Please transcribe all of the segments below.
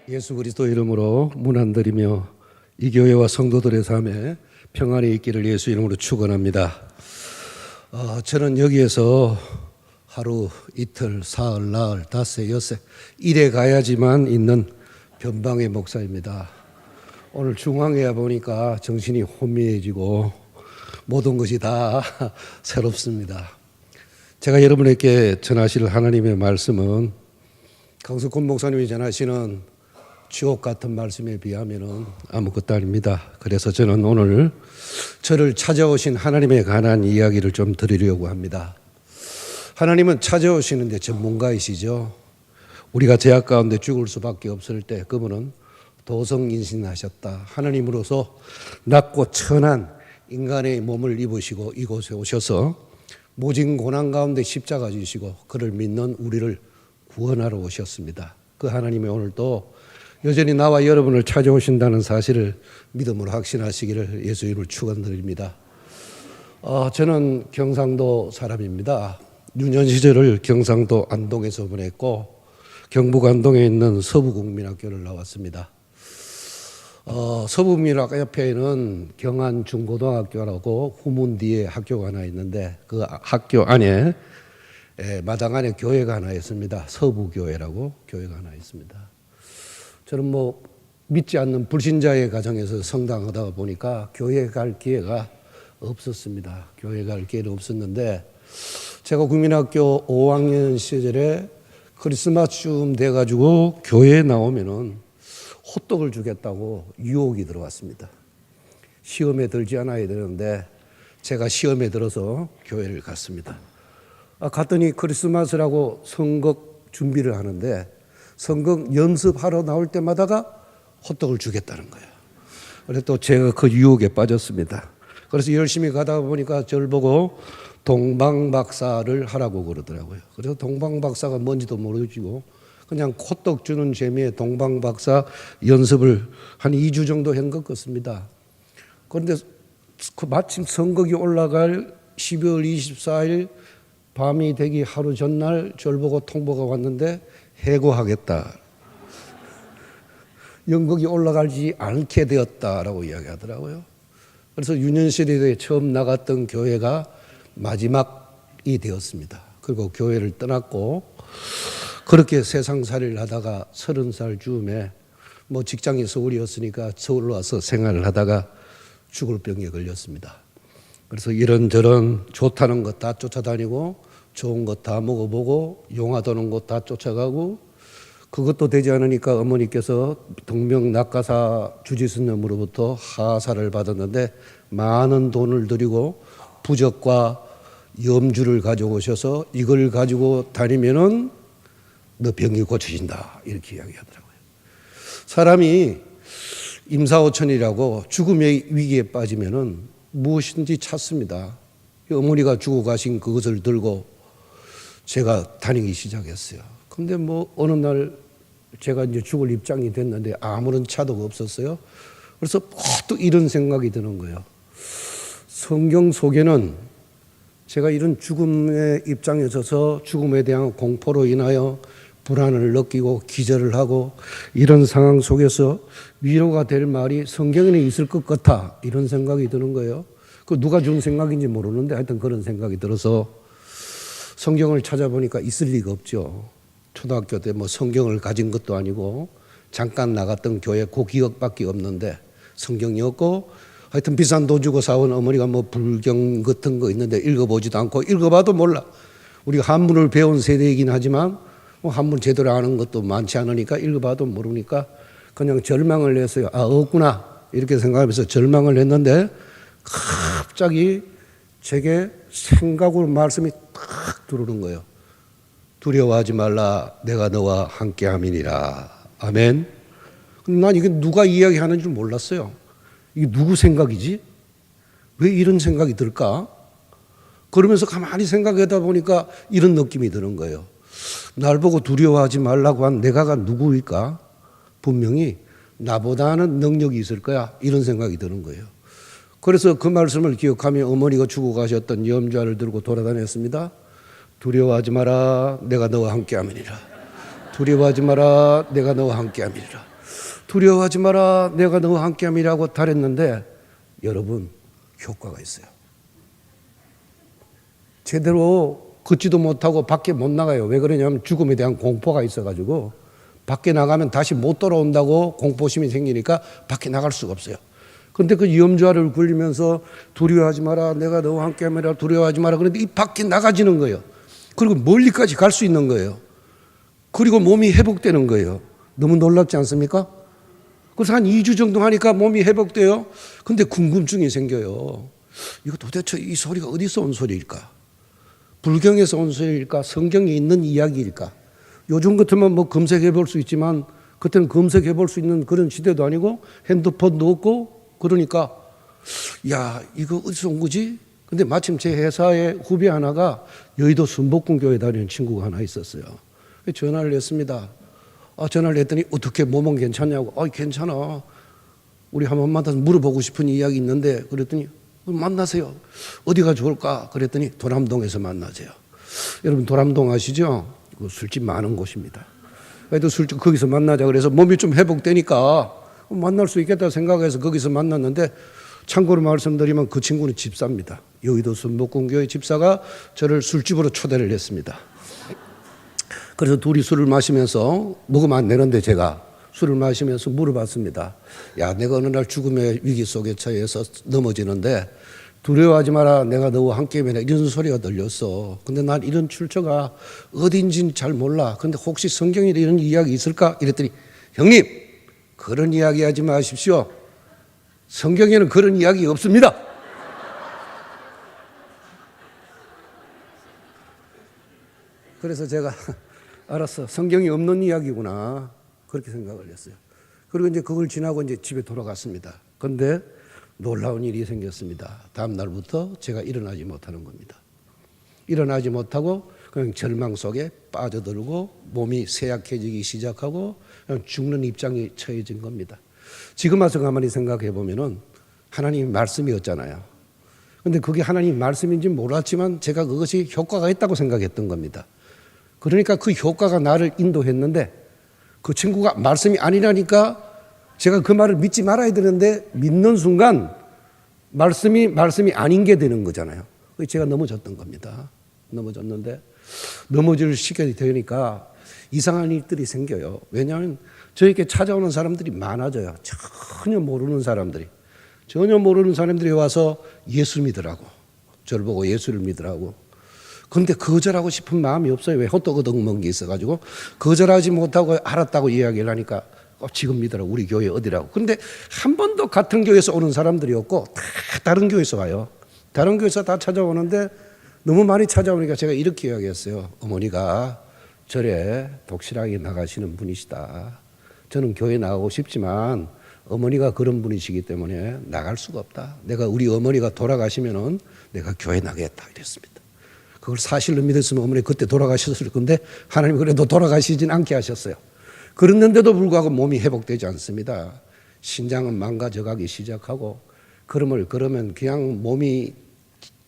예수 그리스도 이름으로 문안드리며 이 교회와 성도들의 삶에 평안이 있기를 예수 이름으로 축원합니다. 저는 여기에서 하루, 이틀, 사흘, 나흘, 닷새, 엿새 일에 가야지만 있는 변방의 목사입니다. 오늘 중앙에 보니까 정신이 혼미해지고 모든 것이 다 새롭습니다. 제가 여러분에게 전하실 하나님의 말씀은 강석훈 목사님이 전하시는 지옥 같은 말씀에 비하면 아무것도 아닙니다. 그래서 저는 오늘 저를 찾아오신 하나님에 관한 이야기를 좀 드리려고 합니다. 하나님은 찾아오시는데 전문가이시죠. 우리가 죄악 가운데 죽을 수밖에 없을 때 그분은 도성인신하셨다. 하나님으로서 낮고 천한 인간의 몸을 입으시고 이곳에 오셔서 모진 고난 가운데 십자가 지시고 그를 믿는 우리를 구원하러 오셨습니다. 그 하나님이 오늘도 여전히 나와 여러분을 찾아오신다는 사실을 믿음으로 확신하시기를 예수 이름으로 축원드립니다. 저는 경상도 사람입니다. 유년 시절을 경상도 안동에서 보냈고 경북 안동에 있는 서부국민학교를 나왔습니다. 서부국민학교 옆에는 경안중고등학교라고 후문 뒤에 학교가 하나 있는데 그 학교 안에 마당 안에 교회가 하나 있습니다. 서부교회라고 교회가 하나 있습니다. 저는 믿지 않는 불신자의 가정에서 성당하다 보니까 교회 갈 기회가 없었습니다. 교회 갈 기회는 없었는데 제가 국민학교 5학년 시절에 크리스마스쯤 돼가지고 교회에 나오면은 호떡을 주겠다고 유혹이 들어왔습니다. 시험에 들지 않아야 되는데 제가 시험에 들어서 교회를 갔습니다. 갔더니 크리스마스라고 선곡 준비를 하는데 선곡 연습하러 나올 때마다가 호떡을 주겠다는 거예요. 그래서 또 제가 그 유혹에 빠졌습니다. 그래서 열심히 가다 보니까 저를 보고 동방박사를 하라고 그러더라고요. 그래서 동방박사가 뭔지도 모르고 그냥 호떡 주는 재미에 동방박사 연습을 한 2주 정도 한 것 같습니다. 그런데 마침 선곡이 올라갈 12월 24일 밤이 되기 하루 전날 저를 보고 통보가 왔는데 해고하겠다. 연극이 올라가지 않게 되었다라고 이야기하더라고요. 그래서 유년시대에 처음 나갔던 교회가 마지막이 되었습니다. 그리고 교회를 떠났고 그렇게 세상살이를 하다가 30살 즈음에 직장이 서울이었으니까 서울로 와서 생활을 하다가 죽을 병에 걸렸습니다. 그래서 이런저런 좋다는 것 다 쫓아다니고 좋은 것 다 먹어보고 용화 도는 것 다 쫓아가고 그것도 되지 않으니까 어머니께서 동명낙가사 주지스님으로부터 하사를 받았는데 많은 돈을 들이고 부적과 염주를 가져오셔서 이걸 가지고 다니면은 너 병이 고쳐진다 이렇게 이야기하더라고요. 사람이 임사오천이라고 죽음의 위기에 빠지면은 무엇인지 찾습니다. 어머니가 죽어 가신 그것을 들고 제가 다니기 시작했어요. 근데 어느 날 제가 이제 죽을 입장이 됐는데 아무런 차도가 없었어요. 그래서 또 이런 생각이 드는 거예요. 성경 속에는 제가 이런 죽음의 입장에 서서 죽음에 대한 공포로 인하여 불안을 느끼고 기절을 하고 이런 상황 속에서 위로가 될 말이 성경에는 있을 것 같아 이런 생각이 드는 거예요. 그 누가 준 생각인지 모르는데 하여튼 그런 생각이 들어서 성경을 찾아보니까 있을 리가 없죠. 초등학교 때 성경을 가진 것도 아니고 잠깐 나갔던 교회 그 기억밖에 없는데 성경이 없고 하여튼 비싼 돈 주고 사온 어머니가 불경 같은 거 있는데 읽어보지도 않고 읽어봐도 몰라. 우리가 한문을 배운 세대이긴 하지만 한문 제대로 아는 것도 많지 않으니까 읽어봐도 모르니까 그냥 절망을 했어요. 없구나 이렇게 생각하면서 절망을 했는데 갑자기 제게 생각으로 말씀이 탁 들어오는 거예요. 두려워하지 말라 내가 너와 함께함이니라. 아멘. 근데 난 이게 누가 이야기하는 줄 몰랐어요. 이게 누구 생각이지? 왜 이런 생각이 들까? 그러면서 가만히 생각하다 보니까 이런 느낌이 드는 거예요. 날 보고 두려워하지 말라고 한 내가가 누구일까? 분명히 나보다는 능력이 있을 거야. 이런 생각이 드는 거예요. 그래서 그 말씀을 기억하며 어머니가 주고 가셨던 염좌를 들고 돌아다녔습니다. 두려워하지 마라 내가 너와 함께함이니라. 두려워하지 마라 내가 너와 함께함이니라. 두려워하지 마라 내가 너와 함께함이라고 달했는데 여러분 효과가 있어요. 제대로 걷지도 못하고 밖에 못 나가요. 왜 그러냐면 죽음에 대한 공포가 있어가지고 밖에 나가면 다시 못 돌아온다고 공포심이 생기니까 밖에 나갈 수가 없어요. 그런데 그 염좌를 굴리면서 두려워하지 마라 내가 너와 함께함이라 두려워하지 마라 그런데 이 밖에 나가지는 거예요. 그리고 멀리까지 갈 수 있는 거예요. 그리고 몸이 회복되는 거예요. 너무 놀랍지 않습니까? 그래서 한 2주 정도 하니까 몸이 회복돼요. 근데 궁금증이 생겨요. 이거 도대체 이 소리가 어디서 온 소리일까? 불경에서 온 소리일까? 성경에 있는 이야기일까? 요즘 같으면 뭐 검색해 볼 수 있지만 그때는 검색해 볼 수 있는 그런 시대도 아니고 핸드폰도 없고 그러니까 야 이거 어디서 온 거지? 근데 마침 제 회사의 후배 하나가 여의도 순복궁교회 다니는 친구가 하나 있었어요. 전화를 했습니다. 전화를 했더니 어떻게 몸은 괜찮냐고. 괜찮아. 우리 한번 만나서 물어보고 싶은 이야기 있는데 그랬더니 만나세요. 어디가 좋을까? 그랬더니 도남동에서 만나세요. 여러분 도남동 아시죠? 술집 많은 곳입니다. 그래도 술집 거기서 만나자 그래서 몸이 좀 회복되니까 만날 수 있겠다 생각해서 거기서 만났는데 참고로 말씀드리면 그 친구는 집사입니다. 여의도 순복궁교회 집사가 저를 술집으로 초대를 했습니다. 그래서 둘이 술을 마시면서 먹으면 안 되는데 제가 술을 마시면서 물어봤습니다. 야, 내가 어느 날 죽음의 위기 속에 처해서 넘어지는데 두려워하지 마라 내가 너와 함께하면 이런 소리가 들렸어. 근데 난 이런 출처가 어딘지는 잘 몰라. 근데 혹시 성경에 이런 이야기 있을까? 이랬더니 형님 그런 이야기 하지 마십시오. 성경에는 그런 이야기 없습니다. 그래서 제가 알았어. 성경이 없는 이야기구나. 그렇게 생각을 했어요. 그리고 이제 그걸 지나고 이제 집에 돌아갔습니다. 그런데 놀라운 일이 생겼습니다. 다음 날부터 제가 일어나지 못하는 겁니다. 일어나지 못하고 그냥 절망 속에 빠져들고 몸이 쇠약해지기 시작하고 그냥 죽는 입장에 처해진 겁니다. 지금 와서 가만히 생각해 보면은 하나님 말씀이었잖아요. 그런데 그게 하나님 말씀인지 몰랐지만 제가 그것이 효과가 있다고 생각했던 겁니다. 그러니까 그 효과가 나를 인도했는데 그 친구가 말씀이 아니라니까 제가 그 말을 믿지 말아야 되는데 믿는 순간 말씀이 아닌 게 되는 거잖아요. 제가 넘어졌던 겁니다. 넘어졌는데 넘어질 시간이 되니까 이상한 일들이 생겨요. 왜냐하면 저에게 찾아오는 사람들이 많아져요. 전혀 모르는 사람들이 와서 예수 믿으라고 저를 보고 예수를 믿으라고. 그런데 거절하고 싶은 마음이 없어요. 왜 호떡어덕 먹은 게 있어가지고 거절하지 못하고 알았다고 이야기를 하니까 지금 믿으라 우리 교회 어디라고. 그런데 한 번도 같은 교회에서 오는 사람들이 없고 다 다른 교회에서 와요. 다른 교회에서 다 찾아오는데 너무 많이 찾아오니까 제가 이렇게 이야기했어요. 어머니가 절에 독실하게 나가시는 분이시다. 저는 교회 나가고 싶지만 어머니가 그런 분이시기 때문에 나갈 수가 없다. 내가 우리 어머니가 돌아가시면은 내가 교회 나가겠다 이랬습니다. 그걸 사실로 믿었으면 어머니 그때 돌아가셨을 건데 하나님 그래도 돌아가시진 않게 하셨어요. 그랬는데도 불구하고 몸이 회복되지 않습니다. 신장은 망가져가기 시작하고 그러면 그냥 몸이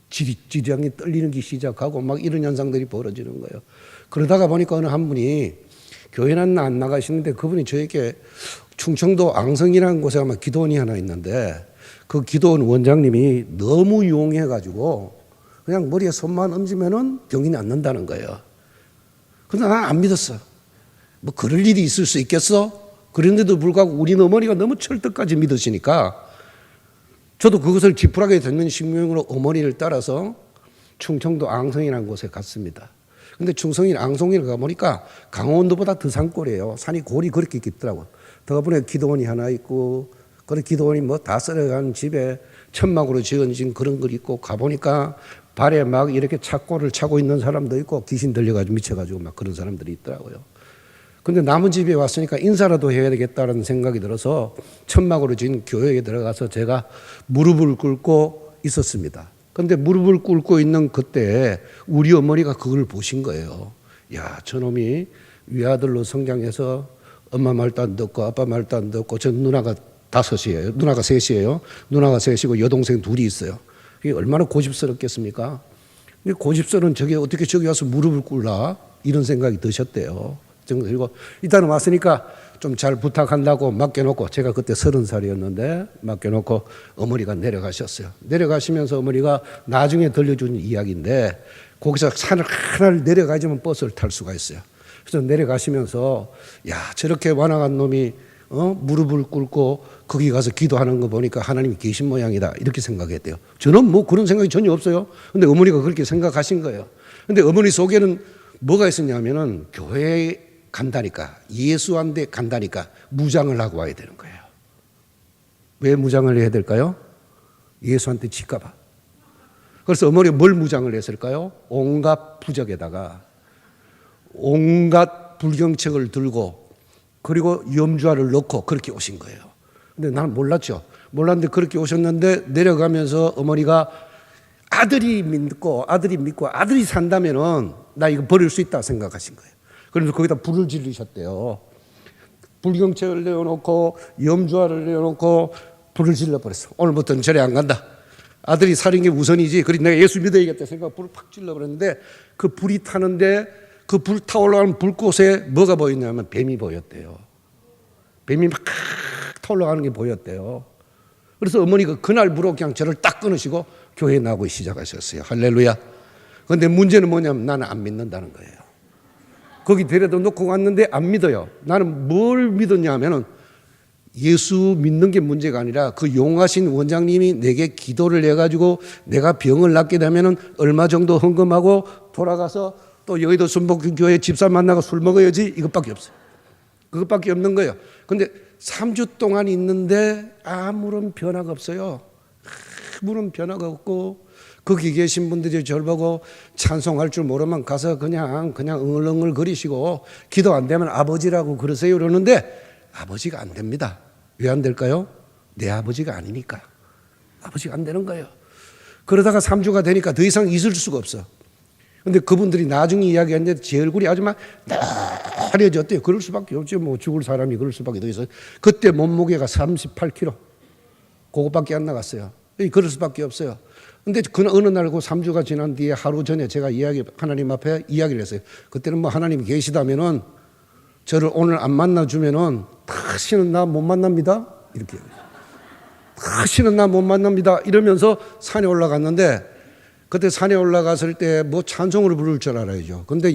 지장이 떨리기 시작하고 막 이런 현상들이 벌어지는 거예요. 그러다가 보니까 어느 한 분이 교회는 안 나가시는데 그분이 저에게 충청도 앙성이라는 곳에 아마 기도원이 하나 있는데 그 기도원 원장님이 너무 용해가지고 그냥 머리에 손만 얹으면은 병이 낫는다는 거예요. 근데 난 안 믿었어. 뭐 그럴 일이 있을 수 있겠어? 그런데도 불구하고 우리 어머니가 너무 철떡까지 믿으시니까 저도 그것을 지푸라기에 던는 식명으로 어머니를 따라서 충청도 앙성이라는 곳에 갔습니다. 근데 충성인 앙송이를 가보니까 강원도보다 더 산골이에요. 산이 골이 그렇게 깊더라고요. 더 보니 기도원이 하나 있고 그런 기도원이 뭐 다 썰어간 집에 천막으로 지어진 그런 걸 있고 가보니까 발에 막 이렇게 착고를 차고 있는 사람도 있고 귀신 들려가지고 미쳐가지고 막 그런 사람들이 있더라고요. 근데 남은 집에 왔으니까 인사라도 해야 되겠다는 생각이 들어서 천막으로 지은 교회에 들어가서 제가 무릎을 꿇고 있었습니다. 그런데 무릎을 꿇고 있는 그때 우리 어머니가 그걸 보신 거예요. 야, 저놈이 외아들로 성장해서 엄마 말도 안 듣고 아빠 말도 안 듣고 저 누나가 5이에요. 누나가 3이에요. 누나가 3이고 여동생 2이 있어요. 이게 얼마나 고집스럽겠습니까? 근데 고집스러운 저게 어떻게 저기 와서 무릎을 꿇나 이런 생각이 드셨대요. 정도 들고 일단은 왔으니까 좀 잘 부탁한다고 맡겨놓고 제가 그때 30살이었는데 맡겨놓고 어머니가 내려가셨어요. 내려가시면서 어머니가 나중에 들려준 이야기인데 거기서 산을 하나를 내려가지면 버스를 탈 수가 있어요. 그래서 내려가시면서 야 저렇게 완악한 놈이 무릎을 꿇고 거기 가서 기도하는 거 보니까 하나님이 계신 모양이다 이렇게 생각했대요. 저는 뭐 그런 생각이 전혀 없어요. 근데 어머니가 그렇게 생각하신 거예요. 근데 어머니 속에는 뭐가 있었냐면은 교회에 간다니까 예수한테 간다니까 무장을 하고 와야 되는 거예요. 왜 무장을 해야 될까요? 예수한테 질까 봐. 그래서 어머니가 뭘 무장을 했을까요? 온갖 부적에다가 온갖 불경책을 들고 그리고 염주알을 넣고 그렇게 오신 거예요. 근데 나는 몰랐죠. 몰랐는데 그렇게 오셨는데 내려가면서 어머니가 아들이 믿고 아들이 산다면은 나 이거 버릴 수 있다 생각하신 거예요. 그래서 거기다 불을 지르셨대요. 불경책을 내어놓고 염주알을 내어놓고 불을 질러버렸어. 오늘부터는 절에 안 간다. 아들이 살인 게 우선이지. 그래서 내가 예수 믿어야겠다 생각 불을 팍 질러버렸는데 그 불이 타는데 그 불 타올라가는 불꽃에 뭐가 보였냐면 뱀이 보였대요. 뱀이 막 타올라가는 게 보였대요. 그래서 어머니가 그날부로 그냥 저를 딱 끊으시고 교회에 나오기 시작하셨어요. 할렐루야. 그런데 문제는 뭐냐면 나는 안 믿는다는 거예요. 거기 데려다 놓고 왔는데 안 믿어요. 나는 뭘 믿었냐 하면은 예수 믿는 게 문제가 아니라 그 용하신 원장님이 내게 기도를 해가지고 내가 병을 낫게 되면은 얼마 정도 헌금하고 돌아가서 또 여의도 순복음교회 집사 만나고 술 먹어야지 이것밖에 없어요. 그것밖에 없는 거예요. 근데 3주 동안 있는데 아무런 변화가 없어요. 아무런 변화가 없고 거기 계신 분들이 저를 보고 찬송할 줄 모르면 가서 그냥 응얼응얼 거리시고 기도 안 되면 아버지라고 그러세요 그러는데 아버지가 안 됩니다. 왜 안 될까요? 내 아버지가 아니니까. 아버지가 안 되는 거예요. 그러다가 3주가 되니까 더 이상 있을 수가 없어. 근데 그분들이 나중에 이야기했는데 제 얼굴이 아주 막 나려졌대요. 그럴 수밖에 없죠. 뭐 죽을 사람이 그럴 수밖에 더 있어요. 그때 몸무게가 38kg. 그거밖에 안 나갔어요. 그럴 수밖에 없어요. 근데 어느 날 그 3주가 지난 뒤에 하루 전에 제가 하나님 앞에 이야기를 했어요. 그때는 뭐 하나님이 계시다면은 저를 오늘 안 만나주면은 다시는 나 못 만납니다. 이렇게. 다시는 나 못 만납니다. 이러면서 산에 올라갔는데 그때 산에 올라갔을 때 뭐 찬송을 부를 줄 알아야죠. 근데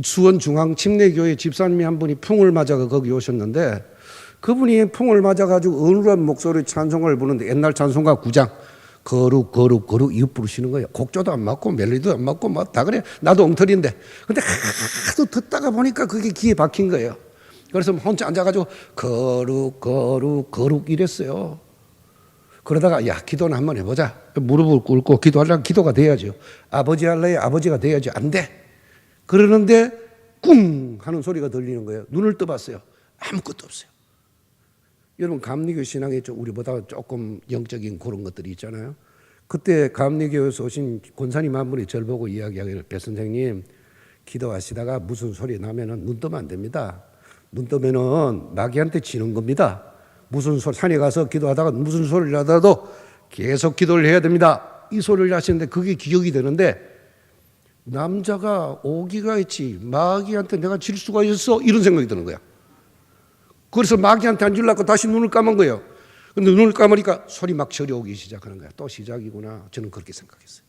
수원 중앙 침례교회 집사님이 한 분이 풍을 맞아가 거기 오셨는데 그분이 풍을 맞아가지고 은울한 목소리 찬송을 부르는데 옛날 찬송가 9장 거룩 거룩 거룩 이거 부르시는 거예요. 곡조도 안 맞고 멜로디도 안 맞고 막 다 그래. 나도 엉터리인데. 근데 하도 듣다가 보니까 그게 귀에 박힌 거예요. 그래서 혼자 앉아가지고 거룩 거룩 거룩 이랬어요. 그러다가 야 기도는 한번 해보자. 무릎을 꿇고 기도하려면 기도가 돼야죠. 아버지 할래야 아버지가 돼야지. 안 돼. 그러는데 꿍 하는 소리가 들리는 거예요. 눈을 떠봤어요. 아무것도 없어요. 여러분 감리교 신앙에 우리보다 조금 영적인 그런 것들이 있잖아요. 그때 감리교에서 오신 권사님 한 분이 저를 보고 이야기하기를 배 선생님 기도하시다가 무슨 소리 나면은 눈 뜨면 안 됩니다. 눈 뜨면은 마귀한테 지는 겁니다. 무슨 소리 산에 가서 기도하다가 무슨 소리를 하더라도 계속 기도를 해야 됩니다. 이 소리를 하시는데 그게 기억이 되는데 남자가 오기가 있지 마귀한테 내가 질 수가 있어 이런 생각이 드는 거야. 그래서 마귀한테 안 주려고 다시 눈을 감은 거예요. 근데 눈을 감으니까 소리 막 저려오기 시작하는 거야. 또 시작이구나. 저는 그렇게 생각했어요.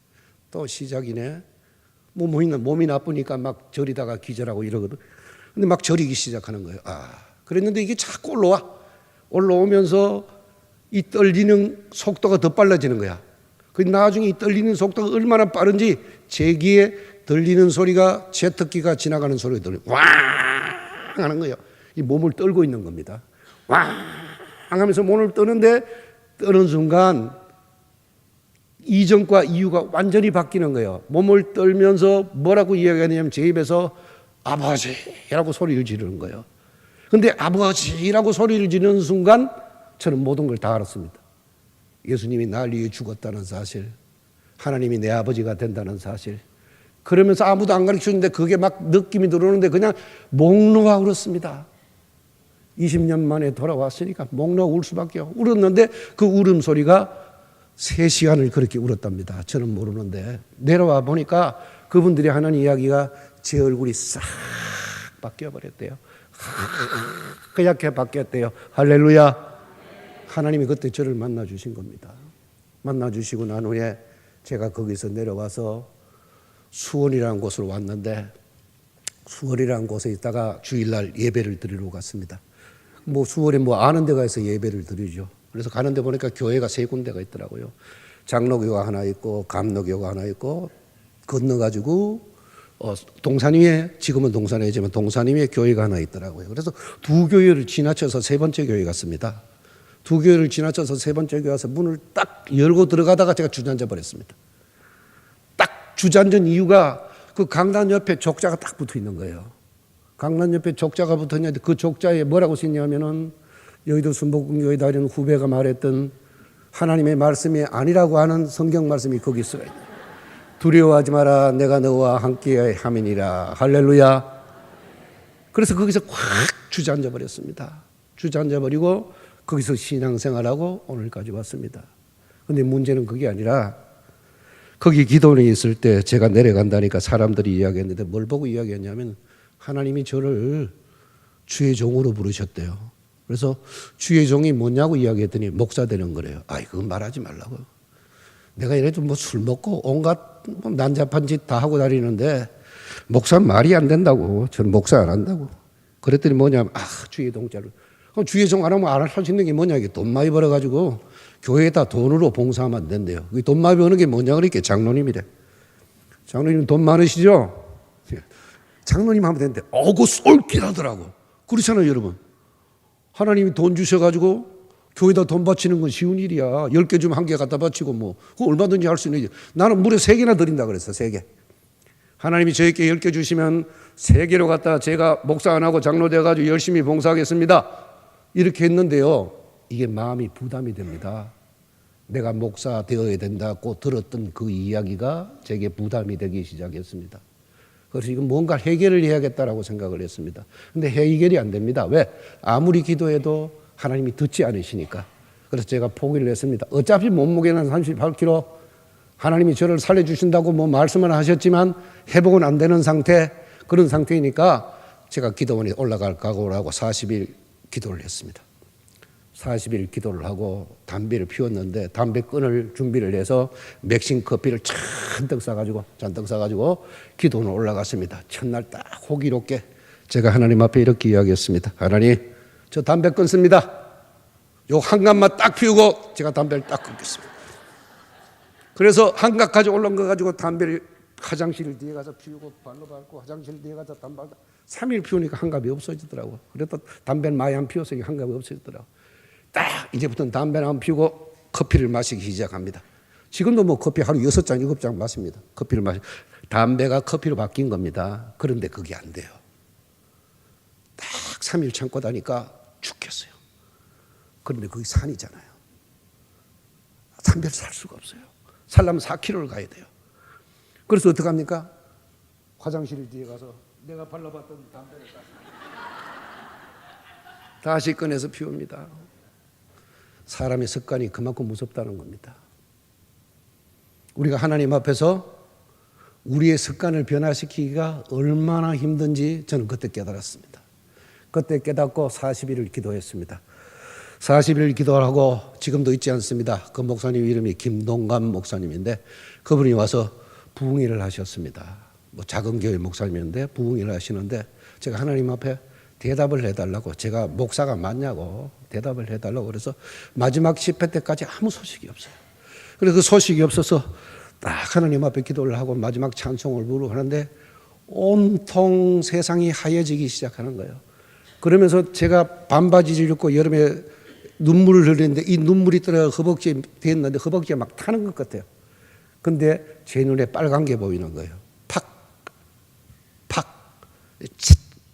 또 시작이네. 몸이 나쁘니까 막 저리다가 기절하고 이러거든. 근데 막 저리기 시작하는 거예요. 그랬는데 이게 자꾸 올라오면서 이 떨리는 속도가 더 빨라지는 거야. 그 나중에 이 떨리는 속도가 얼마나 빠른지 제 귀에 들리는 소리가 제트기가 지나가는 소리가 들려요. 왕 하는 거예요. 이 몸을 떨고 있는 겁니다. 왕 하면서 몸을 떠는데 떠는 순간 이전과 이유가 완전히 바뀌는 거예요. 몸을 떨면서 뭐라고 이야기하냐면 제 입에서 아버지라고 소리를 지르는 거예요. 근데 아버지라고 소리를 지르는 순간 저는 모든 걸 다 알았습니다. 예수님이 날 위해 죽었다는 사실, 하나님이 내 아버지가 된다는 사실. 그러면서 아무도 안 가르쳐주는데 그게 막 느낌이 들어오는데 그냥 목 놓아 울었습니다. 20년 만에 돌아왔으니까 목 놓아 울 수밖에 없고 울었는데 그 울음소리가 3시간을 그렇게 울었답니다. 저는 모르는데 내려와 보니까 그분들이 하는 이야기가 제 얼굴이 싹 바뀌어버렸대요. 하얗게 바뀌었대요. 할렐루야. 하나님이 그때 저를 만나주신 겁니다. 만나주시고 난 후에 제가 거기서 내려와서 수원이라는 곳으로 왔는데, 수원이라는 곳에 있다가 주일날 예배를 드리러 갔습니다. 뭐 수원에 뭐 아는 데가 있어 예배를 드리죠. 그래서 가는데 보니까 교회가 세 군데가 있더라고요. 장로교가 하나 있고 감로교가 하나 있고, 건너가지고 동산 위에, 지금은 동산이지만 동산 위에 교회가 하나 있더라고요. 그래서 두 교회를 지나쳐서 세 번째 교회 갔습니다. 두 교회를 지나쳐서 세 번째 교회 와서 문을 딱 열고 들어가다가 제가 주저앉아 버렸습니다. 딱 주저앉은 이유가 그 강단 옆에 족자가 딱 붙어 있는 거예요. 강단 옆에 족자가 붙어 있는데 그 족자에 뭐라고 쓰냐면은 여의도 순복음교회 다니는 후배가 말했던 하나님의 말씀이 아니라고 하는 성경 말씀이 거기 쓰여 있어요. 두려워하지 마라, 내가 너와 함께 함이니라. 할렐루야. 그래서 거기서 확 주저앉아 버렸습니다. 주저앉아 버리고 거기서 신앙생활하고 오늘까지 왔습니다. 그런데 문제는 그게 아니라, 거기 기도원에 있을 때 제가 내려간다니까 사람들이 이야기했는데 뭘 보고 이야기했냐면, 하나님이 저를 주의 종으로 부르셨대요. 그래서 주의 종이 뭐냐고 이야기했더니 목사 되는 거래요. 아이, 그건 말하지 말라고. 내가 이래도 뭐 술 먹고 온갖 난잡한 짓 다 하고 다니는데 목사는 말이 안 된다고. 저는 목사 안 한다고. 그랬더니 뭐냐면, 주의 종자를. 그럼 주의 종 안 하면 안 할 수 있는 게 뭐냐. 이게 돈 많이 벌어가지고 교회에다 돈으로 봉사하면 안 된대요. 돈 많이 버는 게 뭐냐 그러니까 장로님이래. 장로님 돈 많으시죠? 장로님 하면 되는데, 그거 쏠긴 하더라고. 그렇잖아요, 여러분. 하나님이 돈 주셔가지고 교회에다 돈 바치는 건 쉬운 일이야. 10개 주면 1개 갖다 바치고 뭐, 그거 얼마든지 할 수 있는 일이야. 나는 무려 3개나 드린다 그랬어, 3개. 하나님이 저에게 10개 주시면 3개로 갖다 제가 목사 안 하고 장로 돼가지고 열심히 봉사하겠습니다. 이렇게 했는데요. 이게 마음이 부담이 됩니다. 내가 목사 되어야 된다고 들었던 그 이야기가 제게 부담이 되기 시작했습니다. 그래서 이건 뭔가 해결을 해야겠다라고 생각을 했습니다. 근데 해결이 안 됩니다. 왜? 아무리 기도해도 하나님이 듣지 않으시니까. 그래서 제가 포기를 했습니다. 어차피 몸무게는 38kg, 하나님이 저를 살려주신다고 뭐 말씀을 하셨지만 회복은 안 되는 상태, 그런 상태이니까 제가 기도원에 올라갈 각오라고 40일 기도를 했습니다. 40일 기도를 하고 담배를 피웠는데, 담배 끊을 준비를 해서 맥심 커피를 잔뜩 싸가지고 기도원에 올라갔습니다. 첫날 딱 호기롭게 제가 하나님 앞에 이렇게 이야기했습니다. 하나님, 저 담배 끊습니다. 요 한 갑만 딱 피우고 제가 담배를 딱 끊겠습니다. 그래서 한 갑까지 올라온 거 가지고 담배를 화장실 뒤에 가서 피우고 발로 밟고 화장실 뒤에 가서 담배 3일 피우니까 한 갑이 없어지더라고. 그래도 담배는 많이 안 피웠으니까 한 갑이 없어지더라고. 딱 이제부터는 담배는 안 피우고 커피를 마시기 시작합니다. 지금도 뭐 커피 하루 6잔 7잔 마십니다. 커피를 담배가 커피로 바뀐 겁니다. 그런데 그게 안 돼요. 딱 3일 참고 다니까 죽겠어요. 그런데 거기 산이잖아요. 담배를 살 수가 없어요. 살려면 4km를 가야 돼요. 그래서 어떡합니까? 화장실 뒤에 가서 내가 발라봤던 담배를 다시 꺼내서 피웁니다. 사람의 습관이 그만큼 무섭다는 겁니다. 우리가 하나님 앞에서 우리의 습관을 변화시키기가 얼마나 힘든지 저는 그때 깨달았습니다. 그때 깨닫고 40일을 기도했습니다. 40일 기도를 하고 지금도 잊지 않습니다. 그 목사님 이름이 김동감 목사님인데, 그분이 와서 부흥회를 하셨습니다. 뭐 작은 교회 목사님인데 부흥회를 하시는데, 제가 하나님 앞에 대답을 해달라고, 제가 목사가 맞냐고 대답을 해달라고 그래서 마지막 집회 때까지 아무 소식이 없어요. 그래서 그 소식이 없어서 딱 하나님 앞에 기도를 하고 마지막 찬송을 부르고 하는데 온통 세상이 하얘지기 시작하는 거예요. 그러면서 제가 반바지를 입고 여름에 눈물을 흘리는데 이 눈물이 떨어져 허벅지에 됐는데 허벅지가 막 타는 것 같아요. 근데 제 눈에 빨간 게 보이는 거예요. 팍, 팍,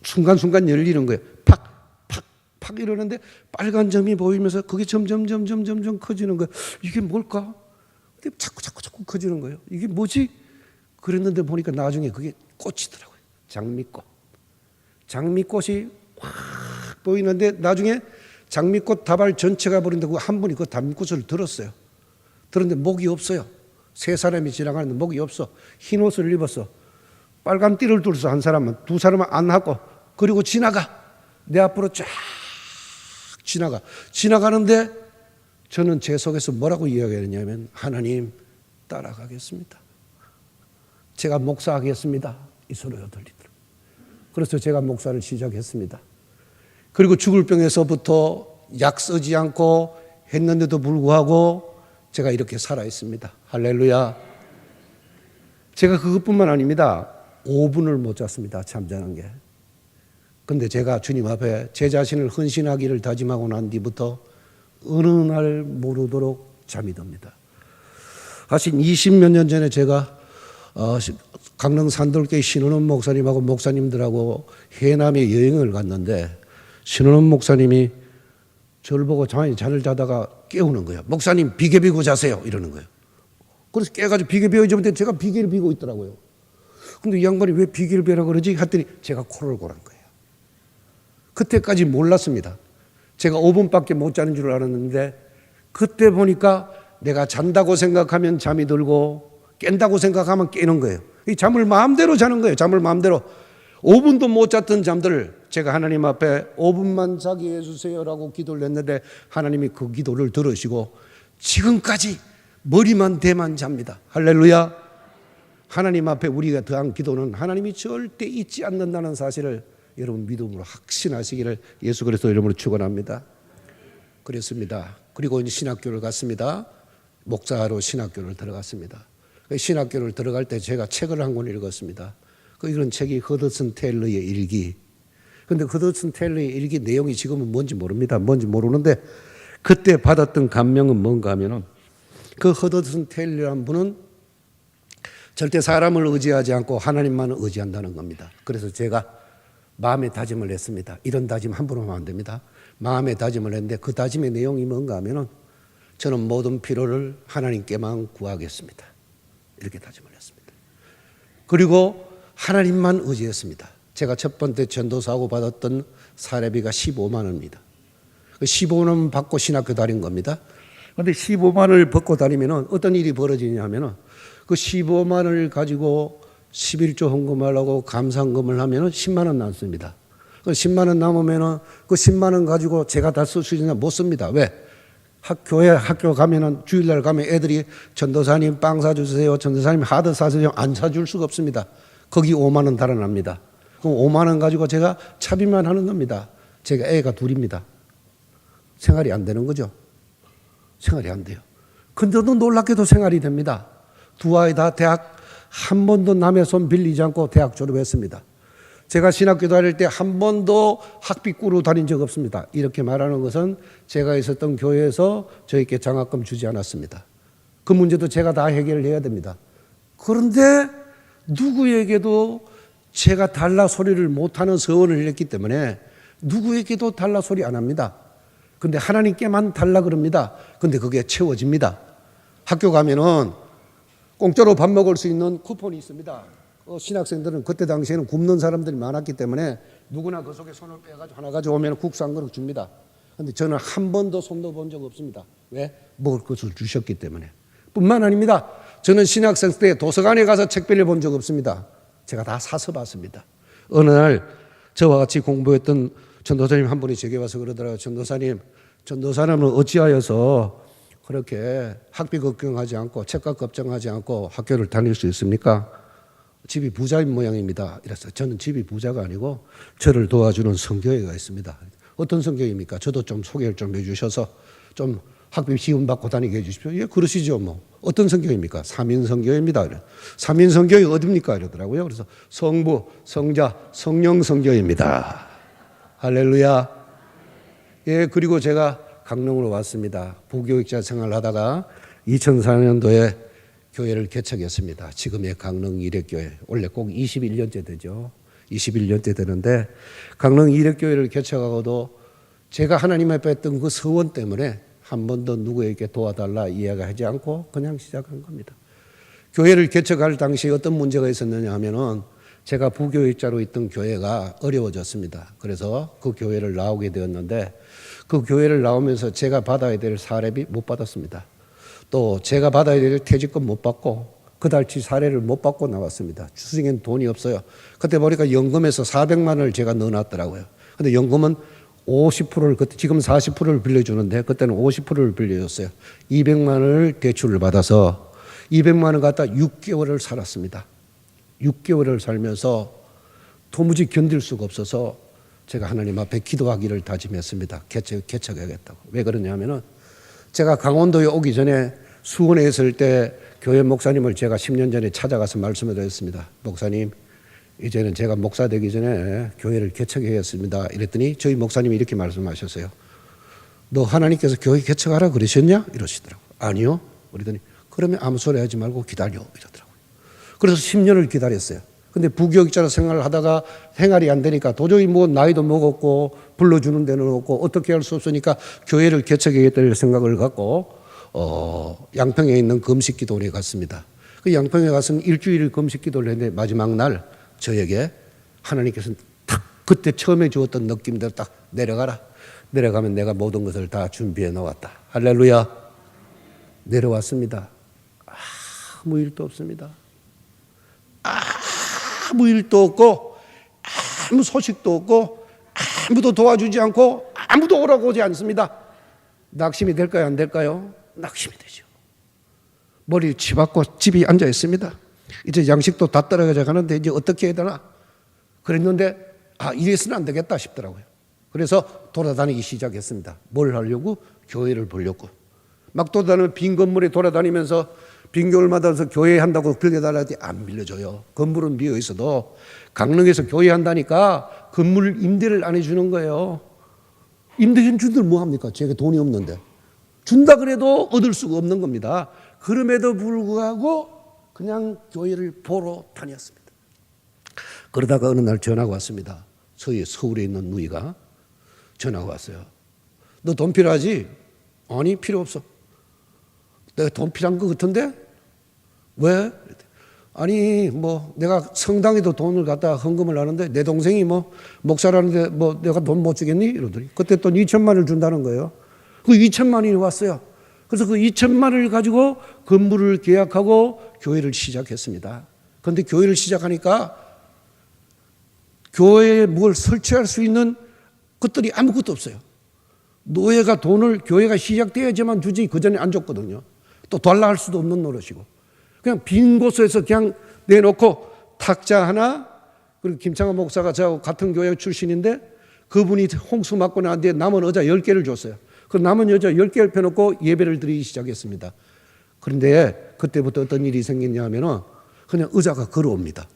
순간순간 열리는 거예요. 팍, 팍, 팍 이러는데 빨간 점이 보이면서 그게 점점 커지는 거예요. 이게 뭘까? 근데 자꾸 커지는 거예요. 이게 뭐지? 그랬는데 보니까 나중에 그게 꽃이더라고요. 장미꽃. 장미꽃이 확 보이는데 나중에 장미꽃 다발 전체가 보이는데 한 분이 그 장미꽃을 들었어요. 들었는데 목이 없어요. 세 사람이 지나가는데 목이 없어. 흰 옷을 입었어. 빨간 띠를 둘러서 한 사람은, 두 사람은 안 하고 그리고 지나가. 내 앞으로 쫙 지나가는데 저는 제 속에서 뭐라고 이야기했냐면 하나님 따라가겠습니다. 제가 목사하겠습니다. 이 소리가 들리더라고요. 그래서 제가 목사를 시작했습니다. 그리고 죽을 병에서부터 약 쓰지 않고 했는데도 불구하고 제가 이렇게 살아 있습니다. 할렐루야. 제가 그것뿐만 아닙니다. 5분을 못 잤습니다. 잠자는 게. 근데 제가 주님 앞에 제 자신을 헌신하기를 다짐하고 난 뒤부터 어느 날 모르도록 잠이 듭니다. 사실 20몇 년 전에 제가 강릉 산돌교회 신원원 목사님하고 목사님들하고 해남에 여행을 갔는데 신원원 목사님이 저를 보고 잠을 자다가 깨우는 거예요. 목사님 비계 비고 자세요 이러는 거예요. 그래서 깨가지고 비계 비워주는데 제가 비계를 비고 있더라고요. 근데 이 양반이 왜 비계를 비라 그러지 했더니 제가 코를 고란 거예요. 그때까지 몰랐습니다. 제가 5분밖에 못 자는 줄 알았는데 그때 보니까 내가 잔다고 생각하면 잠이 들고 깬다고 생각하면 깨는 거예요. 이 잠을 마음대로 자는 거예요. 잠을 마음대로. 5분도 못 잤던 잠들을 제가 하나님 앞에 5분만 자게 해주세요라고 기도를 했는데 하나님이 그 기도를 들으시고 지금까지 머리만 대만 잡니다. 할렐루야. 하나님 앞에 우리가 더한 기도는 하나님이 절대 잊지 않는다는 사실을 여러분 믿음으로 확신하시기를 예수 그리스도 이름으로 축원합니다. 그랬습니다. 그리고 이제 신학교를 갔습니다. 목사로 신학교를 들어갔습니다. 신학교를 들어갈 때 제가 책을 한 권 읽었습니다. 이런 책이 허드슨 테일러의 일기. 그런데 허드슨 테일러의 일기 내용이 지금은 뭔지 모릅니다. 뭔지 모르는데 그때 받았던 감명은 뭔가 하면은 그 허드슨 테일러라는 분은 절대 사람을 의지하지 않고 하나님만 의지한다는 겁니다. 그래서 제가 마음의 다짐을 했습니다. 이런 다짐 함부로 하면 안 됩니다. 마음의 다짐을 했는데 그 다짐의 내용이 뭔가 하면은 저는 모든 필요를 하나님께만 구하겠습니다. 이렇게 다짐을 했습니다. 그리고 하나님만 의지했습니다. 제가 첫 번째 전도사하고 받았던 사례비가 15만 원입니다. 15만 원 받고 신학교 다닌 겁니다. 그런데 15만 원을 받고 다니면 어떤 일이 벌어지냐면 그 15만 원을 가지고 11조 헌금을 하고 감상금을 하면 10만 원 남습니다. 그 10만 원 남으면 그 10만 원 가지고 제가 다 쓸 수 있느냐 못 씁니다. 왜? 학교 가면은 주일날 가면 애들이 전도사님 빵 사주세요. 전도사님 하드 사주세요. 안 사줄 수가 없습니다. 거기 5만 원 달아납니다. 그럼 5만 원 가지고 제가 차비만 하는 겁니다. 제가 애가 둘입니다. 생활이 안 되는 거죠. 생활이 안 돼요. 근데도 놀랍게도 생활이 됩니다. 두 아이 다 대학 한 번도 남의 손 빌리지 않고 대학 졸업했습니다. 제가 신학교 다닐 때 한 번도 학비꾸로 다닌 적 없습니다. 이렇게 말하는 것은 제가 있었던 교회에서 저에게 장학금 주지 않았습니다. 그 문제도 제가 다 해결을 해야 됩니다. 그런데 누구에게도 제가 달라 소리를 못하는 서원을 했기 때문에 누구에게도 달라 소리 안 합니다. 근데 하나님께만 달라 그럽니다. 근데 그게 채워집니다. 학교 가면은 공짜로 밥 먹을 수 있는 쿠폰이 있습니다. 신학생들은 그때 당시에는 굶는 사람들이 많았기 때문에 누구나 그 속에 손을 빼가지고 하나 가져오면 국수 한 그릇 줍니다. 그런데 저는 한 번도 손도 본 적 없습니다. 왜? 먹을 것을 주셨기 때문에. 뿐만 아닙니다. 저는 신학생 때 도서관에 가서 책 빌려본 적 없습니다. 제가 다 사서 봤습니다. 어느 날 저와 같이 공부했던 전도사님 한 분이 제게 와서 그러더라고요. 전도사님은 어찌하여서 그렇게 학비 걱정하지 않고 책값 걱정하지 않고 학교를 다닐 수 있습니까? 집이 부자인 모양입니다. 이랬어요. 저는 집이 부자가 아니고 저를 도와주는 성교회가 있습니다. 어떤 성교회입니까? 저도 좀 소개를 좀 해주셔서 좀 학비 지원 받고 다니게 해주십시오. 예, 그러시죠. 뭐 어떤 성교회입니까? 삼인성교회입니다. 삼인성교회 어디입니까? 이러더라고요. 그래서 성부, 성자, 성령 성교회입니다. 할렐루야. 예, 그리고 제가 강릉으로 왔습니다. 부교육자 생활하다가 2004년도에 교회를 개척했습니다. 지금의 강릉 이력교회. 원래 꼭 21년째 되죠. 21년째 되는데 강릉 이력교회를 개척하고도 제가 하나님 앞에 했던 그 서원 때문에 한 번도 누구에게 도와달라 이야기하지 않고 그냥 시작한 겁니다. 교회를 개척할 당시에 어떤 문제가 있었느냐 하면은 제가 부교육자로 있던 교회가 어려워졌습니다. 그래서 그 교회를 나오게 되었는데 그 교회를 나오면서 제가 받아야 될 사례비 못 받았습니다. 또 제가 받아야 될 퇴직금 못 받고 달치 사례를 못 받고 나왔습니다. 주중엔 돈이 없어요. 그때 보니까 연금에서 400만 원을 제가 넣어놨더라고요. 근데 연금은 50%를, 그때 지금 40%를 빌려주는데 그때는 50%를 빌려줬어요. 200만 원을 대출을 받아서 200만 원 갖다 6개월을 살았습니다. 6개월을 살면서 도무지 견딜 수가 없어서 제가 하나님 앞에 기도하기를 다짐했습니다. 개척해야겠다고. 왜 그러냐면은 제가 강원도에 오기 전에 수원에 있을 때 교회 목사님을 제가 10년 전에 찾아가서 말씀을 드렸습니다. 목사님, 이제는 제가 목사 되기 전에 교회를 개척해야겠습니다. 이랬더니 저희 목사님이 이렇게 말씀하셨어요. 너 하나님께서 교회 개척하라 그러셨냐? 이러시더라고요. 아니요. 그러더니 그러면 아무 소리 하지 말고 기다려. 이러더라고요. 그래서 10년을 기다렸어요. 근데 부교육자로 생활을 하다가 생활이 안 되니까 도저히 뭐 나이도 먹었고 불러주는 데는 없고 어떻게 할 수 없으니까 교회를 개척해야겠다는 생각을 갖고 양평에 있는 금식기도원에 갔습니다. 그 양평에 가서는 일주일 금식기도를 했는데 마지막 날 저에게 하나님께서 탁 그때 처음에 주었던 느낌대로 딱 내려가라. 내려가면 내가 모든 것을 다 준비해 놓았다. 할렐루야. 내려왔습니다. 아무 일도 없습니다. 아무 일도 없고 아무 소식도 없고 아무도 도와주지 않고 아무도 오라고 오지 않습니다. 낙심이 될까요? 안 될까요? 낙심이 되죠. 머리를 치받고 집에 앉아 있습니다. 이제 양식도 다 떨어져 가는데 이제 어떻게 해야 되나? 그랬는데 이래서는 안 되겠다 싶더라고요. 그래서 돌아다니기 시작했습니다. 뭘 하려고? 교회를 보려고. 막 돌아다니면 빈 건물에 돌아다니면서 빈 교회마다 교회 한다고 빌려달라더니 안 빌려줘요. 건물은 비어 있어도 강릉에서 교회 한다니까 건물 임대를 안 해주는 거예요. 임대해 준들 뭐 합니까? 제가 돈이 없는데. 준다 그래도 얻을 수가 없는 겁니다. 그럼에도 불구하고 그냥 교회를 보러 다녔습니다. 그러다가 어느 날 전화가 왔습니다. 저희 서울에 있는 누이가 전화가 왔어요. 너 돈 필요하지? 아니 필요 없어. 내가 돈 필요한 것 같은데? 왜? 아니 뭐 내가 성당에도 돈을 갖다 헌금을 하는데 내 동생이 뭐 목사라는데 뭐 내가 돈 못 주겠니? 이러더니 그때 또 2천만 원을 준다는 거예요. 그 2천만 원이 왔어요. 그래서 그 2천만 원을 가지고 건물을 계약하고 교회를 시작했습니다. 그런데 교회를 시작하니까 교회에 뭘 설치할 수 있는 것들이 아무것도 없어요. 노예가 돈을 교회가 시작돼야지만 주지 그 전에 안 줬거든요. 또 달라 할 수도 없는 노릇이고 그냥 빈 곳에서 그냥 내놓고 탁자 하나, 그리고 김창환 목사가 저하고 같은 교회 출신인데 그분이 홍수 맞고 난 뒤에 남은 의자 10개를 줬어요. 그 남은 의자 10개를 펴놓고 예배를 드리기 시작했습니다. 그런데 그때부터 어떤 일이 생겼냐면은 그냥 의자가 걸어옵니다.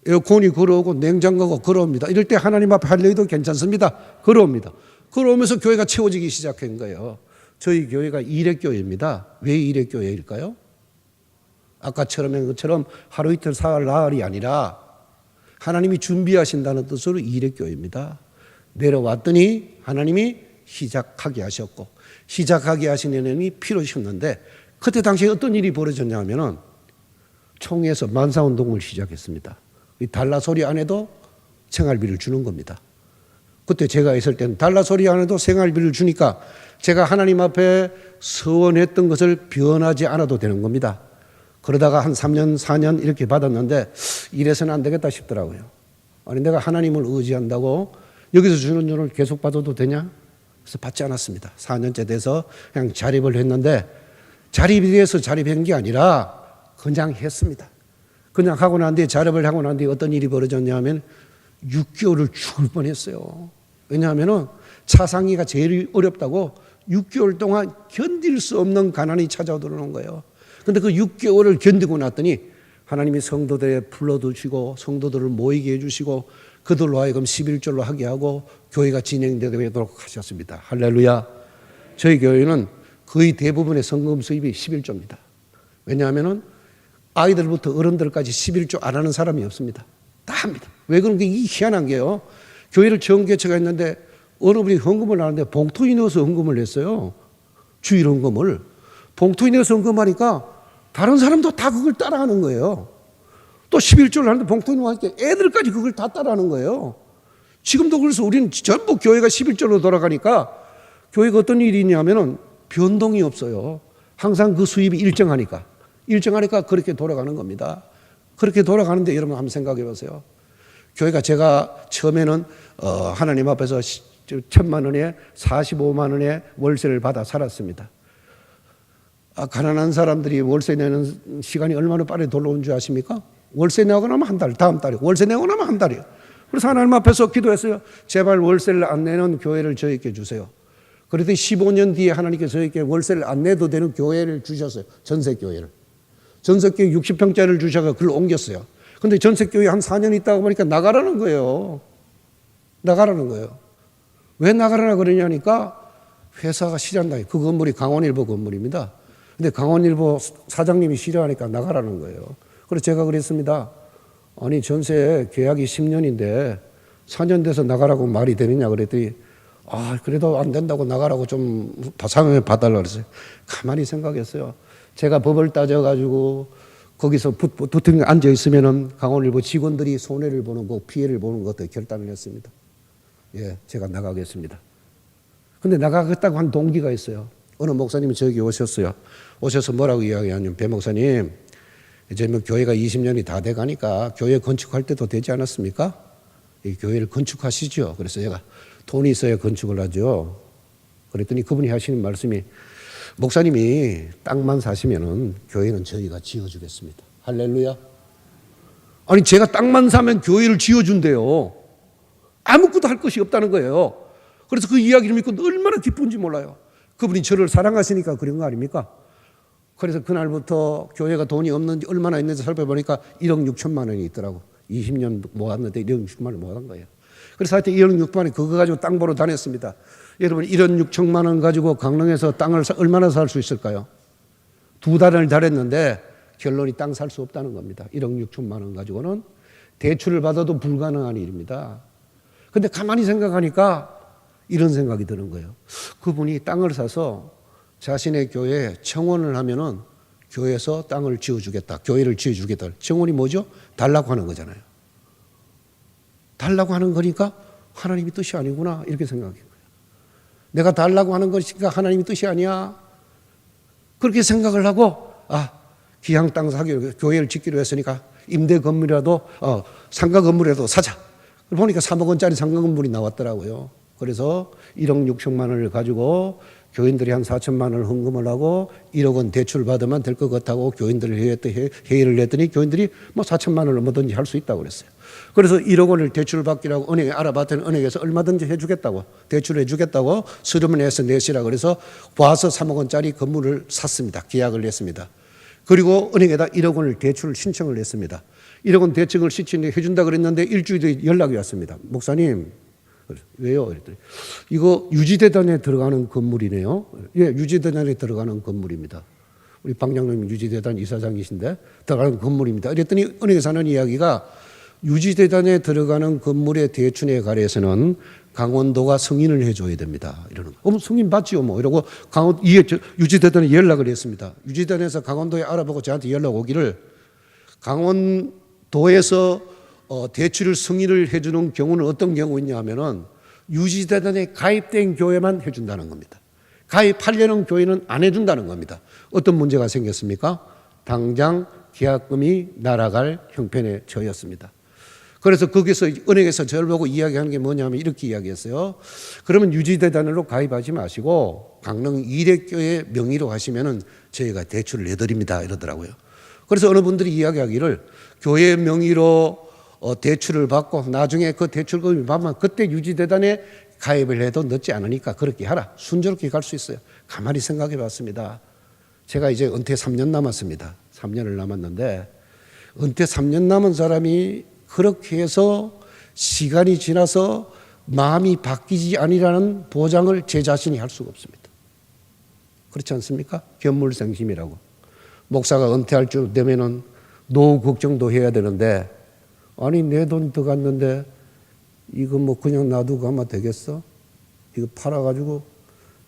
에어컨이 걸어오고 냉장고가 걸어옵니다. 이럴 때 하나님 앞에 할례도 괜찮습니다. 걸어옵니다. 걸어오면서 교회가 채워지기 시작한 거예요. 저희 교회가 일회교회입니다. 왜 일회교회일까요? 아까처럼 한 것처럼 하루 이틀 사흘 나흘이 아니라 하나님이 준비하신다는 뜻으로 일회교회입니다. 내려왔더니 하나님이 시작하게 하셨고 시작하게 하신 하나님이 필요하셨는데 그때 당시에 어떤 일이 벌어졌냐면은 총회에서 만사운동을 시작했습니다. 이 달라 소리 안 해도 생활비를 주는 겁니다. 그때 제가 있을 때는 달라 소리 안 해도 생활비를 주니까 제가 하나님 앞에 서원했던 것을 변하지 않아도 되는 겁니다. 그러다가 한 3년, 4년 이렇게 받았는데 이래서는 안 되겠다 싶더라고요. 아니 내가 하나님을 의지한다고 여기서 주는 돈을 계속 받아도 되냐? 그래서 받지 않았습니다. 4년째 돼서 그냥 자립을 했는데 자립이 돼서 자립한 게 아니라 그냥 했습니다. 그냥 하고 난 뒤에 자립을 하고 난 뒤에 어떤 일이 벌어졌냐면 6개월을 죽을 뻔했어요. 왜냐하면은 차상위가 제일 어렵다고 6개월 동안 견딜 수 없는 가난이 찾아들어오는 거예요. 그런데 그 6개월을 견디고 났더니 하나님이 성도들에 불러두시고 성도들을 모이게 해주시고 그들로 하여금 11절로 하게 하고 교회가 진행되도록 하셨습니다. 할렐루야. 저희 교회는 거의 대부분의 성금 수입이 11조입니다. 왜냐하면 아이들부터 어른들까지 11조 안 하는 사람이 없습니다. 다 합니다. 왜 그런 게 희한한 게요. 교회를 처음 개척했는데 어느 분이 헌금을 하는데 봉투에 넣어서 헌금을 했어요. 주일 헌금을. 봉투에 넣어서 헌금하니까 다른 사람도 다 그걸 따라하는 거예요. 또 11조를 하는데 봉투에 넣으니까 애들까지 그걸 다 따라하는 거예요. 지금도 그래서 우리는 전부 교회가 11조로 돌아가니까 교회가 어떤 일이 있냐면은 변동이 없어요. 항상 그 수입이 일정하니까. 일정하니까 그렇게 돌아가는 겁니다. 그렇게 돌아가는데 여러분 한번 생각해 보세요. 교회가 제가 처음에는 하나님 앞에서 1,000만 원에 45만 원의 월세를 받아 살았습니다. 가난한 사람들이 월세 내는 시간이 얼마나 빠르게 돌아오는 줄 아십니까? 월세 내고 나면 한 달, 다음 달이요. 월세 내고 나면 한 달이요. 그래서 하나님 앞에서 기도했어요. 제발 월세를 안 내는 교회를 저에게 주세요. 그랬더니 15년 뒤에 하나님께서 저에게 월세를 안 내도 되는 교회를 주셨어요. 전세교회를. 전세교회 60평짜리를 주셔서 그걸 옮겼어요. 근데 전세교회 한 4년 있다가 보니까 나가라는 거예요. 나가라는 거예요. 왜 나가라나 그러냐니까 회사가 싫어한다. 그 건물이 강원일보 건물입니다. 근데 강원일보 사장님이 싫어하니까 나가라는 거예요. 그래서 제가 그랬습니다. 아니 전세 계약이 10년인데 4년 돼서 나가라고 말이 되느냐 그랬더니 그래도 안 된다고 나가라고 좀 상황을 봐달라고 그랬어요. 가만히 생각했어요. 제가 법을 따져가지고 거기서 붙은 앉아 있으면은 강원일보 직원들이 손해를 보는 거, 피해를 보는 것도 결단을 했습니다. 예, 제가 나가겠습니다. 근데 나가겠다고 한 동기가 있어요. 어느 목사님이 저기 오셨어요. 오셔서 뭐라고 이야기하냐면, 배 목사님, 이제 뭐 교회가 20년이 다 돼 가니까 교회 건축할 때도 되지 않았습니까? 이 교회를 건축하시죠. 그래서 제가 돈이 있어야 건축을 하죠. 그랬더니 그분이 하시는 말씀이, 목사님이 땅만 사시면은 교회는 저희가 지어주겠습니다. 할렐루야. 아니 제가 땅만 사면 교회를 지어준대요. 아무것도 할 것이 없다는 거예요. 그래서 그 이야기를 믿고 얼마나 기쁜지 몰라요. 그분이 저를 사랑하시니까 그런 거 아닙니까? 그래서 그날부터 교회가 돈이 없는지 얼마나 있는지 살펴보니까 1억 6천만 원이 있더라고. 20년 모았는데 1억 6천만 원 모아간 거예요. 그래서 하여튼 1억 6천만 원 그거 가지고 땅 보러 다녔습니다. 여러분 1억 6천만 원 가지고 강릉에서 땅을 얼마나 살 수 있을까요? 2달을 달했는데 결론이 땅 살 수 없다는 겁니다. 1억 6천만 원 가지고는 대출을 받아도 불가능한 일입니다. 근데 가만히 생각하니까 이런 생각이 드는 거예요. 그분이 땅을 사서 자신의 교회에 청원을 하면은 교회에서 땅을 지어주겠다. 교회를 지어주겠다. 청원이 뭐죠? 달라고 하는 거잖아요. 달라고 하는 거니까 하나님이 뜻이 아니구나. 이렇게 생각해요. 내가 달라고 하는 것이니까 하나님이 뜻이 아니야. 그렇게 생각을 하고, 기양 땅 사기로, 교회를 짓기로 했으니까 임대 건물이라도, 상가 건물이라도 사자. 보니까 3억 원짜리 상가 건물이 나왔더라고요. 그래서 1억 6천만 원을 가지고 교인들이 한 4천만 원을 헌금을 하고 1억 원 대출 받으면 될 것 같다고 교인들을 회의를 했더니 교인들이 뭐 4천만 원을 뭐든지 할 수 있다고 그랬어요. 그래서 1억 원을 대출을 받기라고 은행에 알아봤더니 은행에서 얼마든지 해주겠다고, 대출을 해주겠다고 수렴을 해서 내시라 그래서 와서 3억 원짜리 건물을 샀습니다. 계약을 했습니다. 그리고 은행에다 1억 원을 대출을 신청을 했습니다. 1억 원 대출을 신청해 준다 그랬는데 일주일 뒤에 연락이 왔습니다. 목사님, 왜요? 그랬더니 이거 유지재단에 들어가는 건물이네요. 예, 유지재단에 들어가는 건물입니다. 우리 방장님 유지재단 이사장이신데 들어가는 건물입니다. 그랬더니 은행에서 하는 이야기가 유지재단에 들어가는 건물의 대출에 관해서는 강원도가 승인을 해줘야 됩니다. 이러는 거. 승인 받지요, 뭐. 이러고 유지재단에 연락을 했습니다. 유지재단에서 강원도에 알아보고 저한테 연락 오기를 강원도에서 대출을 승인을 해주는 경우는 어떤 경우있냐 하면은 유지재단에 가입된 교회만 해준다는 겁니다. 가입하려는 교회는 안 해준다는 겁니다. 어떤 문제가 생겼습니까? 당장 계약금이 날아갈 형편에 처했습니다. 그래서 거기서 은행에서 저를 보고 이야기하는 게 뭐냐면 이렇게 이야기했어요. 그러면 유지재단으로 가입하지 마시고 강릉 이대교회 명의로 하시면은 저희가 대출을 내드립니다. 이러더라고요. 그래서 어느 분들이 이야기하기를 교회 명의로 대출을 받고 나중에 그 대출금이 받으면 그때 유지재단에 가입을 해도 늦지 않으니까 그렇게 하라. 순조롭게 갈 수 있어요. 가만히 생각해 봤습니다. 제가 이제 은퇴 3년 남았습니다. 3년을 남았는데 은퇴 3년 남은 사람이 그렇게 해서 시간이 지나서 마음이 바뀌지 아니라는 보장을 제 자신이 할 수가 없습니다. 그렇지 않습니까? 견물생심이라고. 목사가 은퇴할 줄 되면은 노후 걱정도 해야 되는데 아니 내 돈 들어갔는데 이거 뭐 그냥 놔두고 가면 되겠어? 이거 팔아가지고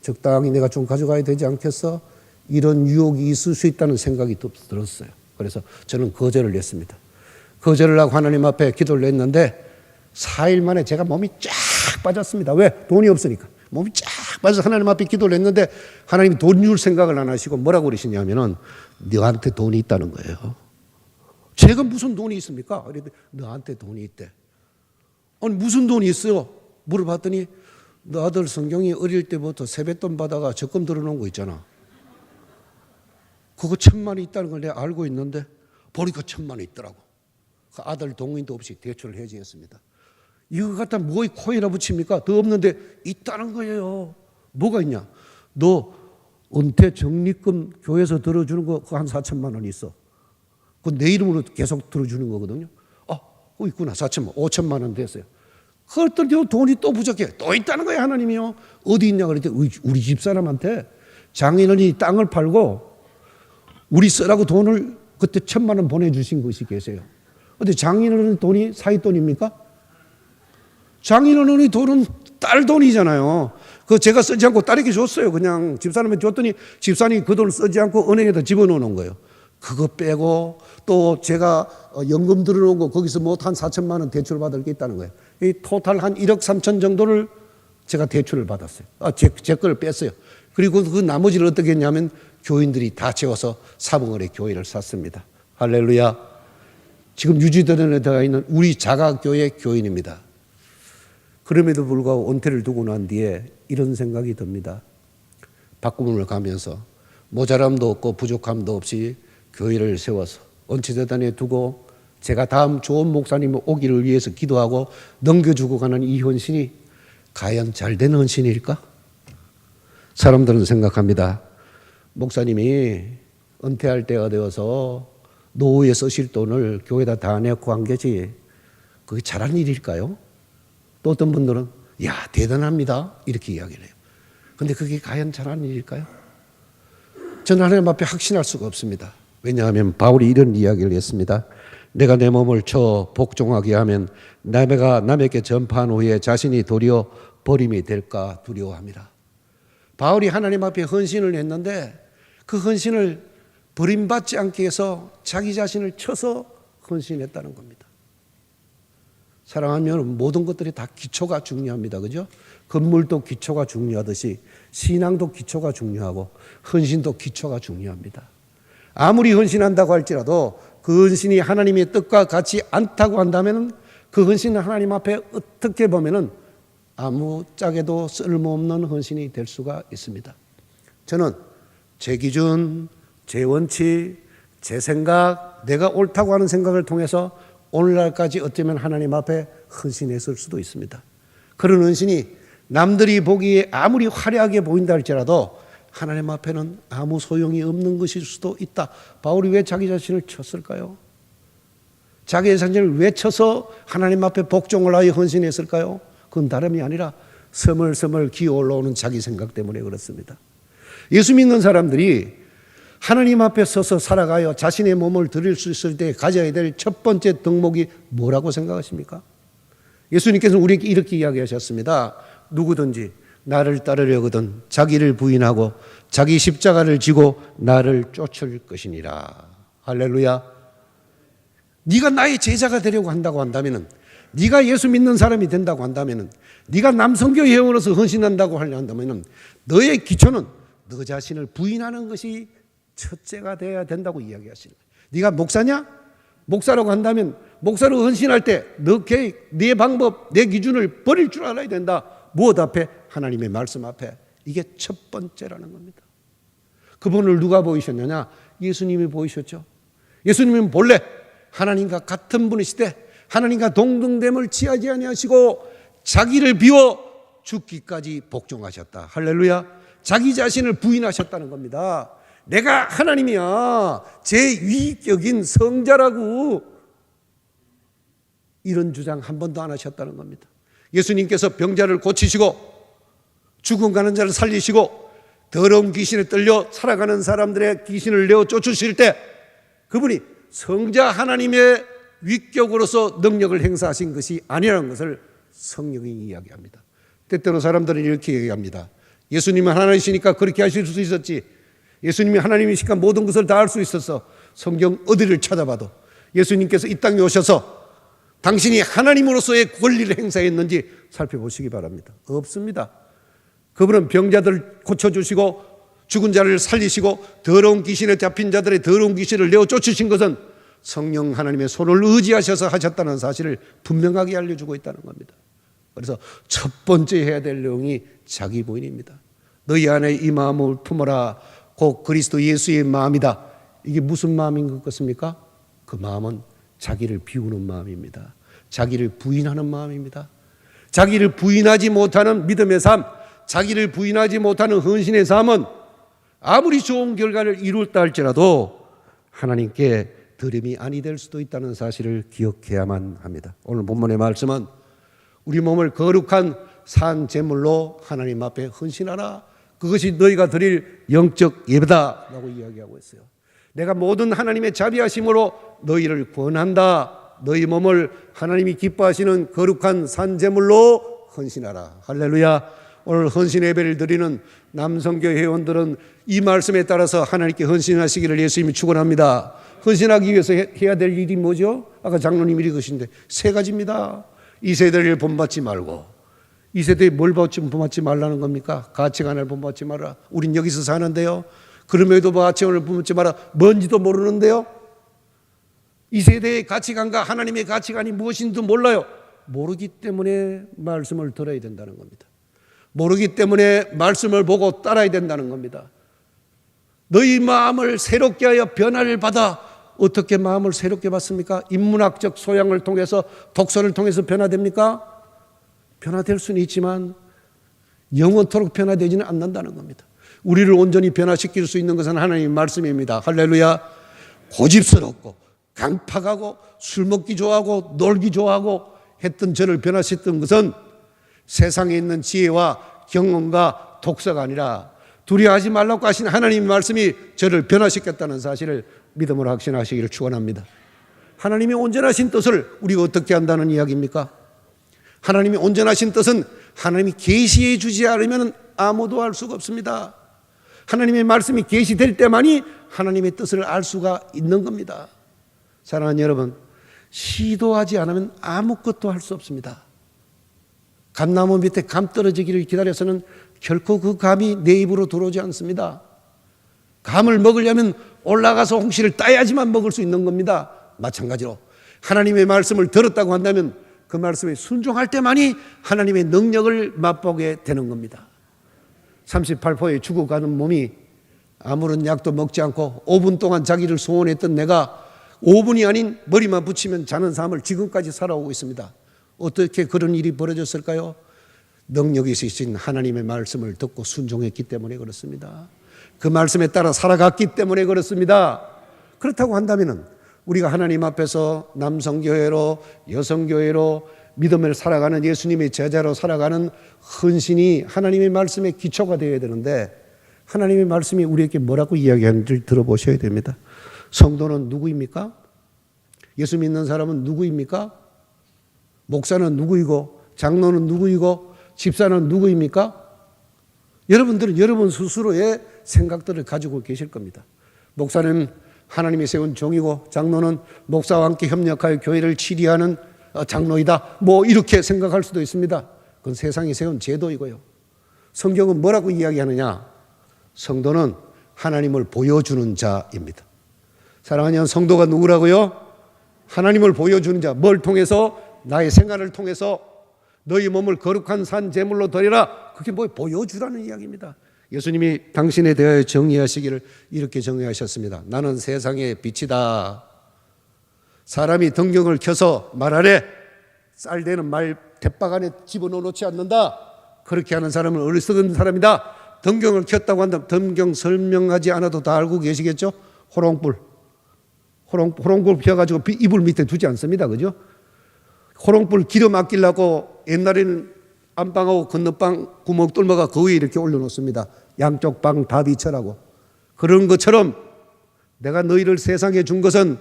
적당히 내가 좀 가져가야 되지 않겠어? 이런 유혹이 있을 수 있다는 생각이 들었어요. 그래서 저는 거절을 했습니다. 거절을 하고 하나님 앞에 기도를 했는데 4일 만에 제가 몸이 쫙 빠졌습니다. 왜? 돈이 없으니까. 몸이 쫙 맞아서 하나님 앞에 기도를 했는데 하나님이 돈 줄 생각을 안 하시고 뭐라고 그러시냐면은 너한테 돈이 있다는 거예요. 제가 무슨 돈이 있습니까? 그랬더니 너한테 돈이 있대. 아니 무슨 돈이 있어요? 물어봤더니 너 아들 성경이 어릴 때부터 세뱃돈 받아가 적금 들어놓은 거 있잖아. 그거 1,000만 원 있다는 걸 내가 알고 있는데 보니까 1,000만 원 있더라고. 그 아들 동의도 없이 대출을 해지했습니다. 이거 갖다 뭐에 코에다 붙입니까? 더 없는데 있다는 거예요. 뭐가 있냐? 너 은퇴 적립금 교회에서 들어주는 거 그 한 4천만 원 있어. 그 내 이름으로 계속 들어주는 거거든요. 있구나. 4천만, 5천만 원 됐어요. 그랬더니 돈이 또 부족해. 또 있다는 거예요, 하나님이요. 어디 있냐 그랬더니 우리 집사람한테 장인어른이 땅을 팔고 우리 쓰라고 돈을 그때 1,000만 원 보내주신 것이 계세요. 근데 장인어른 돈이 사윗돈입니까? 장인어른의 돈은 딸 돈이잖아요. 그거 제가 쓰지 않고 딸에게 줬어요. 그냥 집사람한테 줬더니 집사님이 그 돈을 쓰지 않고 은행에다 집어넣는 거예요. 그거 빼고 또 제가 연금 들어놓은 거 거기서 뭐 한 4천만 원 대출 받을 게 있다는 거예요. 이 토탈 한 1억 3천 정도를 제가 대출을 받았어요. 제 걸 뺐어요. 그리고 그 나머지를 어떻게 했냐면 교인들이 다 채워서 사봉을에 교회를 샀습니다. 할렐루야. 지금 유지도련에 들어가 있는 우리 자가교회 교인입니다. 그럼에도 불구하고 은퇴를 두고 난 뒤에 이런 생각이 듭니다. 바꿈을 가면서 모자람도 없고 부족함도 없이 교회를 세워서 언치재단에 두고 제가 다음 좋은 목사님 오기를 위해서 기도하고 넘겨주고 가는 이 헌신이 과연 잘된 헌신일까? 사람들은 생각합니다. 목사님이 은퇴할 때가 되어서 노후에 쓰실 돈을 교회에다 다 내고 한 게지 그게 잘한 일일까요? 또 어떤 분들은 야 대단합니다 이렇게 이야기를 해요. 그런데 그게 과연 잘한 일일까요? 저는 하나님 앞에 확신할 수가 없습니다. 왜냐하면 바울이 이런 이야기를 했습니다. 내가 내 몸을 쳐 복종하게 하면 내가 남에게 전파한 후에 자신이 도리어 버림이 될까 두려워합니다. 바울이 하나님 앞에 헌신을 했는데 그 헌신을 버림받지 않게 해서 자기 자신을 쳐서 헌신했다는 겁니다. 사랑하면 모든 것들이 다 기초가 중요합니다. 그죠? 건물도 기초가 중요하듯이 신앙도 기초가 중요하고 헌신도 기초가 중요합니다. 아무리 헌신한다고 할지라도 그 헌신이 하나님의 뜻과 같지 않다고 한다면 그 헌신은 하나님 앞에 어떻게 보면은 아무짝에도 쓸모없는 헌신이 될 수가 있습니다. 저는 제 기준, 제 원칙, 제 생각, 내가 옳다고 하는 생각을 통해서 오늘날까지 어쩌면 하나님 앞에 헌신했을 수도 있습니다. 그런 헌신이 남들이 보기에 아무리 화려하게 보인다 할지라도 하나님 앞에는 아무 소용이 없는 것일 수도 있다. 바울이 왜 자기 자신을 쳤을까요? 자기 자신을 왜 쳐서 하나님 앞에 복종을 하여 헌신했을까요? 그건 다름이 아니라 스멀스멀 기어 올라오는 자기 생각 때문에 그렇습니다. 예수 믿는 사람들이 하나님 앞에 서서 살아가여 자신의 몸을 드릴 수 있을 때 가져야 될 첫 번째 덕목이 뭐라고 생각하십니까? 예수님께서는 우리에게 이렇게 이야기하셨습니다. 누구든지 나를 따르려거든 자기를 부인하고 자기 십자가를 지고 나를 쫓을 것이니라. 할렐루야. 네가 나의 제자가 되려고 한다고 한다면은, 네가 예수 믿는 사람이 된다고 한다면은, 네가 남성교 회원으로서 헌신한다고 하려 한다면은 너의 기초는 너 자신을 부인하는 것이 첫째가 되어야 된다고 이야기하시는 거예요. 네가 목사냐? 목사라고 한다면 목사로 헌신할 때 너 계획, 네 방법, 내 기준을 버릴 줄 알아야 된다. 무엇 앞에? 하나님의 말씀 앞에. 이게 첫 번째라는 겁니다. 그분을 누가 보이셨느냐? 예수님이 보이셨죠. 예수님은 본래 하나님과 같은 분이시되 하나님과 동등됨을 취하지 아니하시고 자기를 비워 죽기까지 복종하셨다. 할렐루야. 자기 자신을 부인하셨다는 겁니다. 내가 하나님이야, 제2격인 성자라고, 이런 주장 한 번도 안 하셨다는 겁니다. 예수님께서 병자를 고치시고 죽음 가는 자를 살리시고 더러운 귀신에 떨려 살아가는 사람들의 귀신을 내어 쫓으실 때 그분이 성자 하나님의 위격으로서 능력을 행사하신 것이 아니라는 것을 성경이 이야기합니다. 때때로 사람들은 이렇게 얘기합니다. 예수님은 하나님이시니까 그렇게 하실 수 있었지. 예수님이 하나님이시니까 모든 것을 다 할 수 있었어. 성경 어디를 찾아봐도 예수님께서 이 땅에 오셔서 당신이 하나님으로서의 권리를 행사했는지 살펴보시기 바랍니다. 없습니다. 그분은 병자들을 고쳐주시고 죽은 자를 살리시고 더러운 귀신에 잡힌 자들의 더러운 귀신을 내어 쫓으신 것은 성령 하나님의 손을 의지하셔서 하셨다는 사실을 분명하게 알려주고 있다는 겁니다. 그래서 첫 번째 해야 될 내용이 자기 부인입니다. 너희 안에 이 마음을 품어라. 곧 그리스도 예수의 마음이다. 이게 무슨 마음인 것 같습니까? 그 마음은 자기를 비우는 마음입니다. 자기를 부인하는 마음입니다. 자기를 부인하지 못하는 믿음의 삶, 자기를 부인하지 못하는 헌신의 삶은 아무리 좋은 결과를 이룰다 할지라도 하나님께 드림이 아니 될 수도 있다는 사실을 기억해야만 합니다. 오늘 본문의 말씀은 우리 몸을 거룩한 산 제물로 하나님 앞에 헌신하라. 그것이 너희가 드릴 영적 예배다 라고 이야기하고 있어요. 내가 모든 하나님의 자비하심으로 너희를 구원한다. 너희 몸을 하나님이 기뻐하시는 거룩한 산 제물로 헌신하라. 할렐루야. 오늘 헌신 예배를 드리는 남성교 회원들은 이 말씀에 따라서 하나님께 헌신하시기를 예수님이 축원합니다. 헌신하기 위해서 해야 될 일이 뭐죠? 아까 장로님이 읽으신데 세 가지입니다. 이 세대를 본받지 말고, 이 세대에 뭘 본받지 말라는 겁니까? 가치관을 본받지 마라. 우린 여기서 사는데요. 그럼에도 가치관을 본받지 마라. 뭔지도 모르는데요. 이 세대의 가치관과 하나님의 가치관이 무엇인지도 몰라요. 모르기 때문에 말씀을 들어야 된다는 겁니다. 모르기 때문에 말씀을 보고 따라야 된다는 겁니다. 너희 마음을 새롭게 하여 변화를 받아. 어떻게 마음을 새롭게 받습니까? 인문학적 소양을 통해서, 독서를 통해서 변화됩니까? 변화될 수는 있지만 영원토록 변화되지는 않는다는 겁니다. 우리를 온전히 변화시킬 수 있는 것은 하나님의 말씀입니다. 할렐루야. 고집스럽고 강팍하고 술 먹기 좋아하고 놀기 좋아하고 했던 저를 변화시켰던 것은 세상에 있는 지혜와 경험과 독서가 아니라 두려워하지 말라고 하신 하나님의 말씀이 저를 변화시켰다는 사실을 믿음으로 확신하시기를 축원합니다. 하나님의 온전하신 뜻을 우리가 어떻게 한다는 이야기입니까? 하나님의 온전하신 뜻은 하나님이 계시해 주지 않으면 아무도 알 수가 없습니다. 하나님의 말씀이 계시될 때만이 하나님의 뜻을 알 수가 있는 겁니다. 사랑하는 여러분, 시도하지 않으면 아무것도 할 수 없습니다. 감나무 밑에 감 떨어지기를 기다려서는 결코 그 감이 내 입으로 들어오지 않습니다. 감을 먹으려면 올라가서 홍시를 따야지만 먹을 수 있는 겁니다. 마찬가지로 하나님의 말씀을 들었다고 한다면 그 말씀에 순종할 때만이 하나님의 능력을 맛보게 되는 겁니다. 38포에 죽어가는 몸이 아무런 약도 먹지 않고 5분 동안 자기를 소원했던 내가 5분이 아닌 머리만 붙이면 자는 삶을 지금까지 살아오고 있습니다. 어떻게 그런 일이 벌어졌을까요? 능력이 있으신 하나님의 말씀을 듣고 순종했기 때문에 그렇습니다. 그 말씀에 따라 살아갔기 때문에 그렇습니다. 그렇다고 한다면 우리가 하나님 앞에서 남성교회로 여성교회로 믿음을 살아가는 예수님의 제자로 살아가는 헌신이 하나님의 말씀의 기초가 되어야 되는데 하나님의 말씀이 우리에게 뭐라고 이야기하는지를 들어보셔야 됩니다. 성도는 누구입니까? 예수 믿는 사람은 누구입니까? 목사는 누구이고 장로는 누구이고 집사는 누구입니까? 여러분들은 여러분 스스로의 생각들을 가지고 계실 겁니다. 목사는 하나님이 세운 종이고 장로는 목사와 함께 협력하여 교회를 치리하는 장로이다. 뭐 이렇게 생각할 수도 있습니다. 그건 세상이 세운 제도이고요. 성경은 뭐라고 이야기하느냐? 성도는 하나님을 보여주는 자입니다. 사랑하는 성도가 누구라고요? 하나님을 보여주는 자. 뭘 통해서? 나의 생활을 통해서 너희 몸을 거룩한 산 제물로 드리라. 그게 뭐 보여주라는 이야기입니다. 예수님이 당신에 대하여 정의하시기를 이렇게 정의하셨습니다. 나는 세상의 빛이다. 사람이 등경을 켜서 말하래. 쌀되는 말 대박 안에 집어넣어 놓지 않는다. 그렇게 하는 사람은 어리석은 사람이다. 등경을 켰다고 한다면 등경 설명하지 않아도 다 알고 계시겠죠? 호롱불 켜가지고 이불 밑에 두지 않습니다. 그죠? 호롱불 기름 아끼려고 옛날에는 안방하고 건너방 구멍 뚫어가 그 위에 이렇게 올려놓습니다. 양쪽 방 다 비춰라고. 그런 것처럼 내가 너희를 세상에 준 것은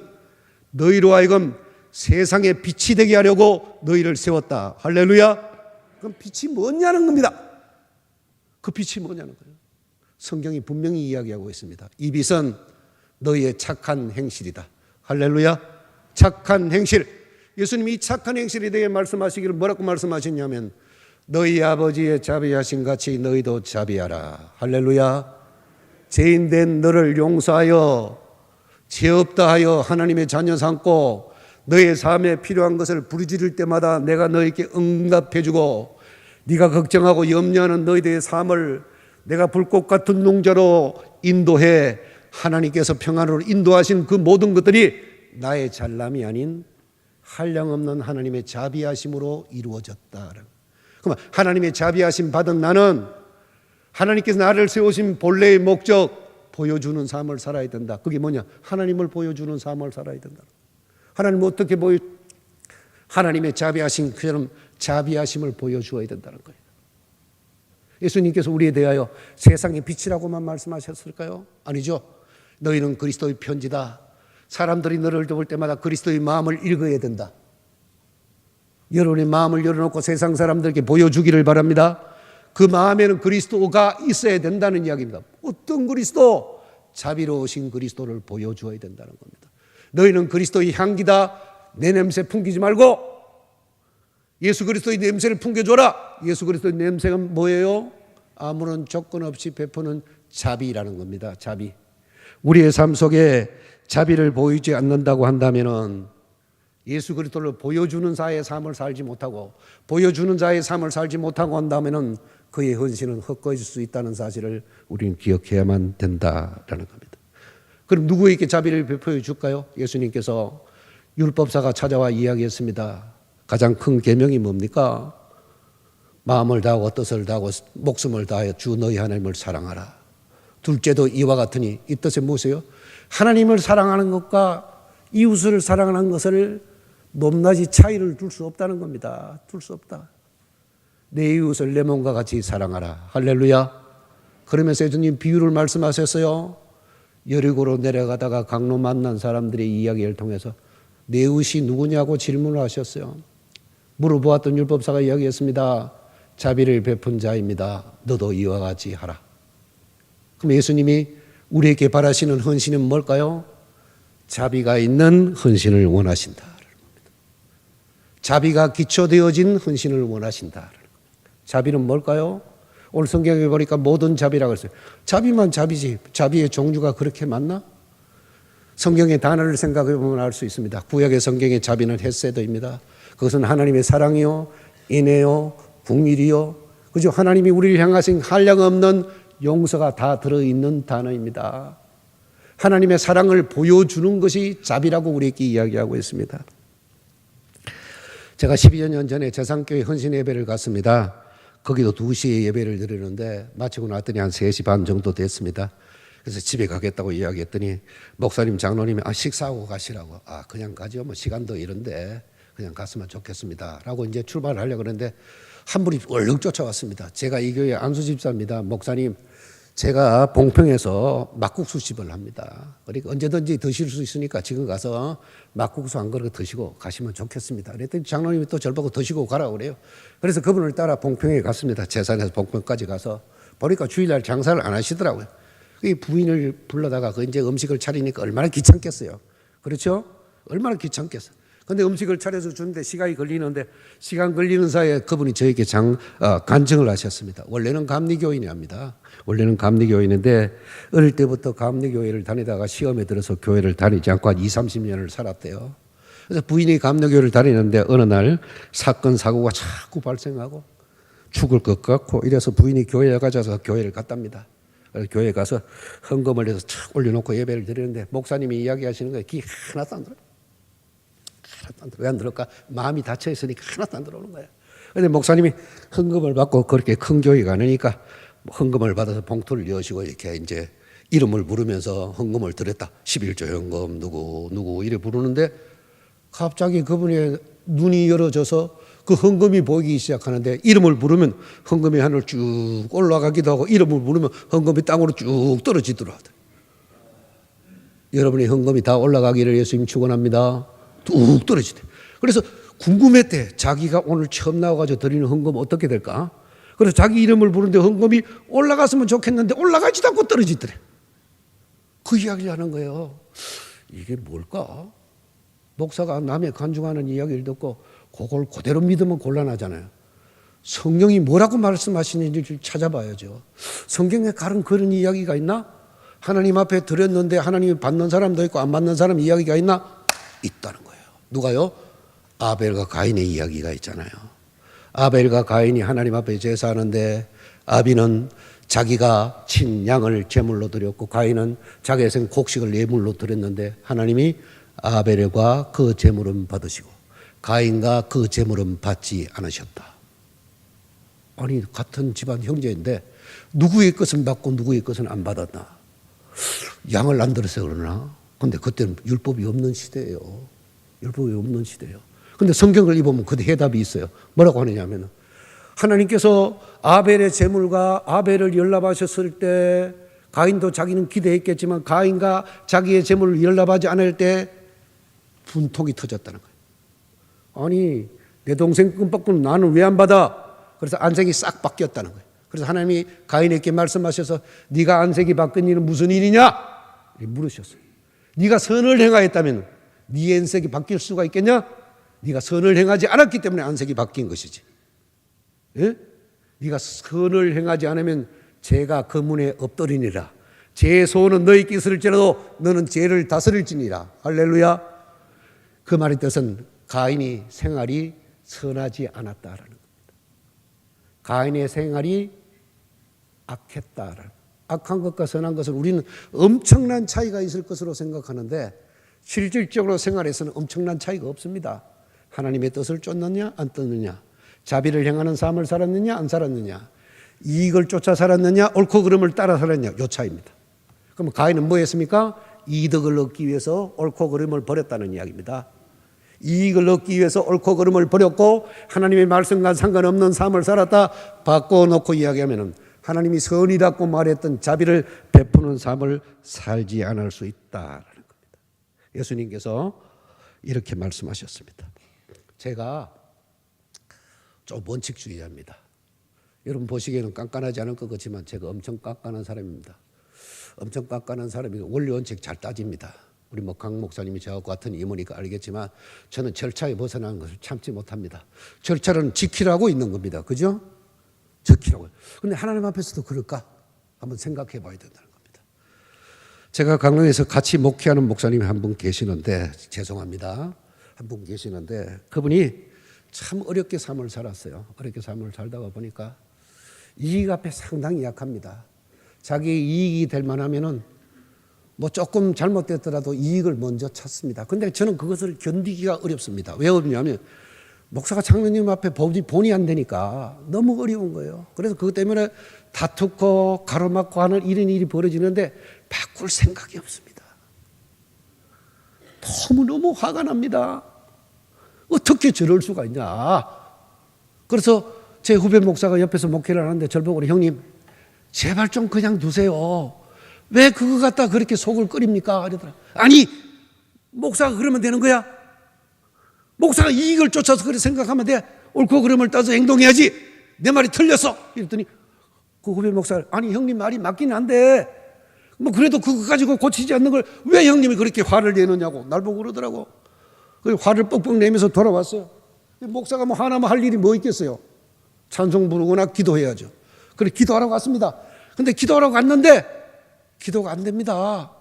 너희로 하여금 세상에 빛이 되게 하려고 너희를 세웠다. 할렐루야. 그럼 빛이 뭐냐는 겁니다. 그 빛이 뭐냐는 거예요. 성경이 분명히 이야기하고 있습니다. 이 빛은 너희의 착한 행실이다. 할렐루야. 착한 행실. 예수님이 착한 행실에 대해 말씀하시기를 뭐라고 말씀하셨냐면 너희 아버지의 자비하신 같이 너희도 자비하라. 할렐루야. 죄인된 너를 용서하여 죄 없다 하여 하나님의 자녀 삼고 너의 삶에 필요한 것을 부르짖을 때마다 내가 너에게 응답해 주고 네가 걱정하고 염려하는 너희들의 삶을 내가 불꽃 같은 농자로 인도해 하나님께서 평안으로 인도하신 그 모든 것들이 나의 잘남이 아닌 한량없는 하나님의 자비하심으로 이루어졌다. 그러면 하나님의 자비하심 받은 나는 하나님께서 나를 세우신 본래의 목적 보여주는 삶을 살아야 된다. 그게 뭐냐? 하나님을 보여주는 삶을 살아야 된다. 하나님 어떻게 하나님의 자비하심 그처럼 자비하심을 보여주어야 된다는 거예요. 예수님께서 우리에 대하여 세상의 빛이라고만 말씀하셨을까요? 아니죠. 너희는 그리스도의 편지다. 사람들이 너를 볼 때마다 그리스도의 마음을 읽어야 된다. 여러분의 마음을 열어놓고 세상 사람들에게 보여주기를 바랍니다. 그 마음에는 그리스도가 있어야 된다는 이야기입니다. 어떤 그리스도? 자비로우신 그리스도를 보여주어야 된다는 겁니다. 너희는 그리스도의 향기다. 내 냄새 풍기지 말고 예수 그리스도의 냄새를 풍겨줘라. 예수 그리스도의 냄새가 뭐예요? 아무런 조건 없이 베푸는 자비라는 겁니다. 자비. 우리의 삶 속에 자비를 보이지 않는다고 한다면은 예수 그리스도를 보여주는 자의 삶을 살지 못하고 보여주는 자의 삶을 살지 못하고 한다면은 그의 헌신은 헛것일 수 있다는 사실을 우리는 기억해야만 된다라는 겁니다. 그럼 누구에게 자비를 베풀어 줄까요? 예수님께서 율법사가 찾아와 이야기했습니다. 가장 큰 계명이 뭡니까? 마음을 다하고 뜻을 다하고 목숨을 다하여 주 너희 하나님을 사랑하라. 둘째도 이와 같으니 이 뜻은 무엇이에요? 하나님을 사랑하는 것과 이웃을 사랑하는 것을 높낮이 차이를 둘 수 없다는 겁니다. 둘 수 없다. 내 이웃을 내 몸과 같이 사랑하라. 할렐루야. 그러면서 예수님 비유를 말씀하셨어요. 여리고로 내려가다가 강로 만난 사람들의 이야기를 통해서 내 이웃이 누구냐고 질문을 하셨어요. 물어보았던 율법사가 이야기했습니다. 자비를 베푼 자입니다. 너도 이와 같이 하라. 그럼 예수님이 우리에게 바라시는 헌신은 뭘까요? 자비가 있는 헌신을 원하신다. 자비가 기초되어진 헌신을 원하신다. 자비는 뭘까요? 오늘 성경에 보니까 모든 자비라고 했어요. 자비만 자비지. 자비의 종류가 그렇게 많나? 성경의 단어를 생각해 보면 알 수 있습니다. 구약의 성경의 자비는 헤세드입니다. 그것은 하나님의 사랑이요, 인애요, 긍휼이요. 그죠? 하나님이 우리를 향하신 한량없는 용서가 다 들어있는 단어입니다. 하나님의 사랑을 보여주는 것이 자비라고 우리에게 이야기하고 있습니다. 제가 12여 년 전에 재상교회 헌신 예배를 갔습니다. 거기도 2시에 예배를 드리는데 마치고 났더니 한 3시 반 정도 됐습니다. 그래서 집에 가겠다고 이야기했더니 목사님 장로님이 식사하고 가시라고. 그냥 가죠. 뭐 시간도 이런데 그냥 갔으면 좋겠습니다. 라고 이제 출발을 하려고 그러는데 한 분이 얼른 쫓아왔습니다. 제가 이 교회 안수 집사입니다. 목사님, 제가 봉평에서 막국수 집을 합니다. 그러니까 언제든지 드실 수 있으니까 지금 가서 막국수 한 그릇 드시고 가시면 좋겠습니다. 그랬더니 장로님이 또 저를 보고 드시고 가라고 그래요. 그래서 그분을 따라 봉평에 갔습니다. 제산에서 봉평까지 가서 보니까 주일날 장사를 안 하시더라고요. 그 부인을 불러다가 그 이제 음식을 차리니까 얼마나 귀찮겠어요. 그렇죠? 얼마나 귀찮겠어요. 근데 음식을 차려서 주는데 시간이 걸리는데 시간 걸리는 사이에 그분이 저에게 간증을 하셨습니다. 원래는 감리교인이랍니다. 원래는 감리교인인데 어릴 때부터 감리교회를 다니다가 시험에 들어서 교회를 다니지 않고 한 20, 30년을 살았대요. 그래서 부인이 감리교회를 다니는데 어느 날 사건 사고가 자꾸 발생하고 죽을 것 같고 이래서 부인이 교회에 가져서 교회를 갔답니다. 교회에 가서 헌금을 해서 착 올려놓고 예배를 드리는데 목사님이 이야기하시는 거예요. 귀 하나도 안 들어요. 왜 안 들을까? 마음이 닫혀 있으니까 하나도 안 들어오는 거예요. 그런데 목사님이 헌금을 받고 그렇게 큰 교회가 아니니까 헌금을 받아서 봉투를 여시고 이렇게 이제 이름을 부르면서 헌금을 드렸다. 11조 헌금 누구 이래 부르는데 갑자기 그분의 눈이 열어져서 그 헌금이 보이기 시작하는데 이름을 부르면 헌금이 하늘 쭉 올라가기도 하고 이름을 부르면 헌금이 땅으로 쭉 떨어지더라고요. 여러분의 헌금이 다 올라가기를 예수님 축원합니다. 뚝 떨어지대. 그래서 궁금했대. 자기가 오늘 처음 나와가지고 드리는 헌금 어떻게 될까? 그래서 자기 이름을 부르는데 헌금이 올라갔으면 좋겠는데 올라가지도 않고 떨어지더래. 그 이야기를 하는 거예요. 이게 뭘까? 목사가 남의 간증하는 이야기를 듣고 그걸 그대로 믿으면 곤란하잖아요. 성경이 뭐라고 말씀하시는지를 찾아봐야죠. 성경에 다른 그런 이야기가 있나? 하나님 앞에 드렸는데 하나님이 받는 사람도 있고 안 받는 사람 이야기가 있나? 있다는 거예요. 누가요? 아벨과 가인의 이야기가 있잖아요. 아벨과 가인이 하나님 앞에 제사하는데 아비는 자기가 친 양을 제물로 드렸고 가인은 자기의 생 곡식을 예물로 드렸는데 하나님이 아벨과 그 제물은 받으시고 가인과 그 제물은 받지 않으셨다. 아니 같은 집안 형제인데 누구의 것은 받고 누구의 것은 안 받았나? 양을 안 들어서 그러나? 근데 그때는 율법이 없는 시대예요. 율법이 없는 시대예요. 근데 성경을 읽어보면 그 해답이 있어요. 뭐라고 하느냐면 하나님께서 아벨의 제물과 아벨을 연락하셨을 때 가인도 자기는 기대했겠지만 가인과 자기의 제물을 연락하지 않을 때 분통이 터졌다는 거예요. 아니 내 동생 것 받고는 나는 왜 안 받아? 그래서 안색이 싹 바뀌었다는 거예요. 그래서 하나님이 가인에게 말씀하셔서 네가 안색이 바뀐 일은 무슨 일이냐? 물으셨어요. 네가 선을 행하였다면 네 안색이 바뀔 수가 있겠냐? 네가 선을 행하지 않았기 때문에 안색이 바뀐 것이지. 예? 네가 선을 행하지 않으면 죄가 그 문에 엎드리니라. 죄의 소원은 너희께 있을지라도 너는 죄를 다스릴지니라. 할렐루야. 그 말의 뜻은 가인이 생활이 선하지 않았다라는 겁니다. 가인의 생활이 악했다라는. 악한 것과 선한 것은 우리는 엄청난 차이가 있을 것으로 생각하는데 실질적으로 생활에서는 엄청난 차이가 없습니다. 하나님의 뜻을 쫓느냐 안 쫓느냐, 자비를 행하는 삶을 살았느냐 안 살았느냐, 이익을 쫓아 살았느냐 옳고 그름을 따라 살았느냐, 요 차이입니다. 그럼 가인은 뭐 했습니까? 이득을 얻기 위해서 옳고 그름을 버렸다는 이야기입니다. 이익을 얻기 위해서 옳고 그름을 버렸고 하나님의 말씀과 상관없는 삶을 살았다. 바꿔놓고 이야기하면 하나님이 선이라고 말했던 자비를 베푸는 삶을 살지 않을 수 있다라는 겁니다. 예수님께서 이렇게 말씀하셨습니다. 제가 좀 원칙주의자입니다. 여러분 보시기에는 깐깐하지 않을 것 같지만 제가 엄청 깐깐한 사람입니다. 엄청 깐깐한 사람이 원리 원칙 잘 따집니다. 우리 강 목사님이 저하고 같은 이모니까 알겠지만 저는 절차에 벗어나는 것을 참지 못합니다. 절차는 지키라고 있는 겁니다. 그죠? 지키라고요. 그런데 하나님 앞에서도 그럴까? 한번 생각해 봐야 된다는 겁니다. 제가 강릉에서 같이 목회하는 목사님이 한 분 계시는데 죄송합니다. 한 분 계시는데 그분이 참 어렵게 삶을 살았어요. 어렵게 삶을 살다가 보니까 이익 앞에 상당히 약합니다. 자기 이익이 될 만하면은 뭐 조금 잘못됐더라도 이익을 먼저 찾습니다. 근데 저는 그것을 견디기가 어렵습니다. 왜 어렵냐면 목사가 장로님 앞에 본이 안 되니까 너무 어려운 거예요. 그래서 그것 때문에 다투고 가로막고 하는 이런 일이 벌어지는데 바꿀 생각이 없습니다. 너무너무 화가 납니다. 어떻게 저럴 수가 있냐. 그래서 제 후배 목사가 옆에서 목회를 하는데 저를 보고 형님 제발 좀 그냥 두세요. 왜 그거 갖다 그렇게 속을 끓입니까? 그러더라. 아니 목사가 그러면 되는 거야? 목사가 이익을 쫓아서 그렇게 생각하면 돼. 옳고 그름을 따서 행동해야지. 내 말이 틀렸어. 이랬더니 그 후배 목사가 아니 형님 말이 맞긴 한데 뭐 그래도 그거 가지고 고치지 않는 걸 왜 형님이 그렇게 화를 내느냐고 날 보고 그러더라고. 그래서 화를 뻑뻑 내면서 돌아왔어요. 목사가 뭐 하나만 할 일이 뭐 있겠어요? 찬송 부르거나 기도해야죠. 그래 기도하러 갔습니다. 근데 기도하러 갔는데 기도가 안 됩니다.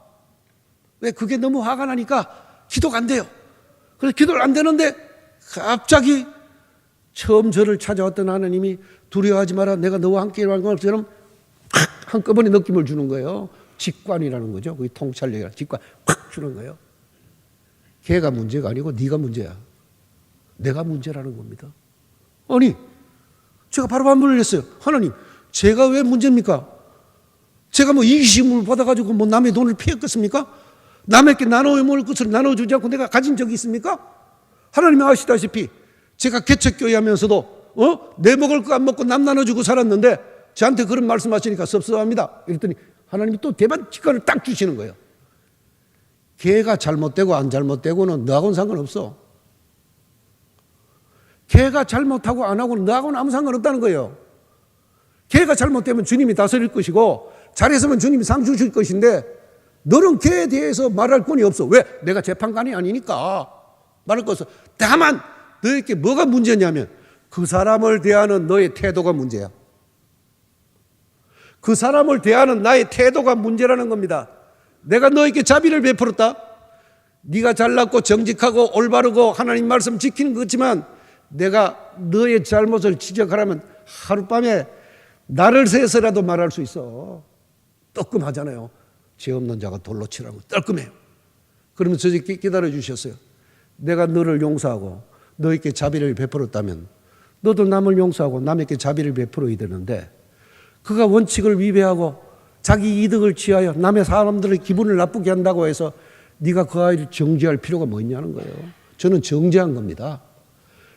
왜? 그게 너무 화가 나니까 기도가 안 돼요. 그래서 기도를 안 되는데 갑자기 처음 저를 찾아왔던 하나님이 두려워하지 마라. 내가 너와 함께 일하는 것처럼 한꺼번에 느낌을 주는 거예요. 직관이라는 거죠. 그게 통찰력이라 직관 확 주는 거예요. 걔가 문제가 아니고 네가 문제야. 내가 문제라는 겁니다. 아니 제가 바로 반문을 했어요. 하나님 제가 왜 문제입니까? 제가 뭐 이기심을 받아가지고 뭐 남의 돈을 피했겠습니까? 남에게 나눠 먹을 것을 나눠주지 않고 내가 가진 적이 있습니까? 하나님이 아시다시피 제가 개척교회 하면서도 내 먹을 거 안 먹고 남 나눠주고 살았는데 저한테 그런 말씀하시니까 섭섭합니다. 그랬더니 하나님이 또 대반 직관을 딱 주시는 거예요. 걔가 잘못되고 안 잘못되고는 너하고는 상관없어. 걔가 잘못하고 안 하고는 너하고는 아무 상관없다는 거예요. 걔가 잘못되면 주님이 다스릴 것이고 잘했으면 주님이 상 주실 것인데 너는 걔에 대해서 말할 권이 없어. 왜? 내가 재판관이 아니니까 말할 거 없어. 다만 너에게 뭐가 문제냐면 그 사람을 대하는 너의 태도가 문제야. 그 사람을 대하는 나의 태도가 문제라는 겁니다. 내가 너에게 자비를 베풀었다. 네가 잘났고 정직하고 올바르고 하나님 말씀 지키는 거지만 내가 너의 잘못을 지적하라면 하룻밤에 나를 세서라도 말할 수 있어. 뜨끔하잖아요. 죄 없는 자가 돌로 치라고 뜨끔해요. 그러면 저 기다려 주셨어요. 내가 너를 용서하고 너에게 자비를 베풀었다면 너도 남을 용서하고 남에게 자비를 베풀어야 되는데 그가 원칙을 위배하고 자기 이득을 취하여 남의 사람들의 기분을 나쁘게 한다고 해서 네가 그 아이를 정죄할 필요가 뭐 있냐는 거예요. 저는 정죄한 겁니다.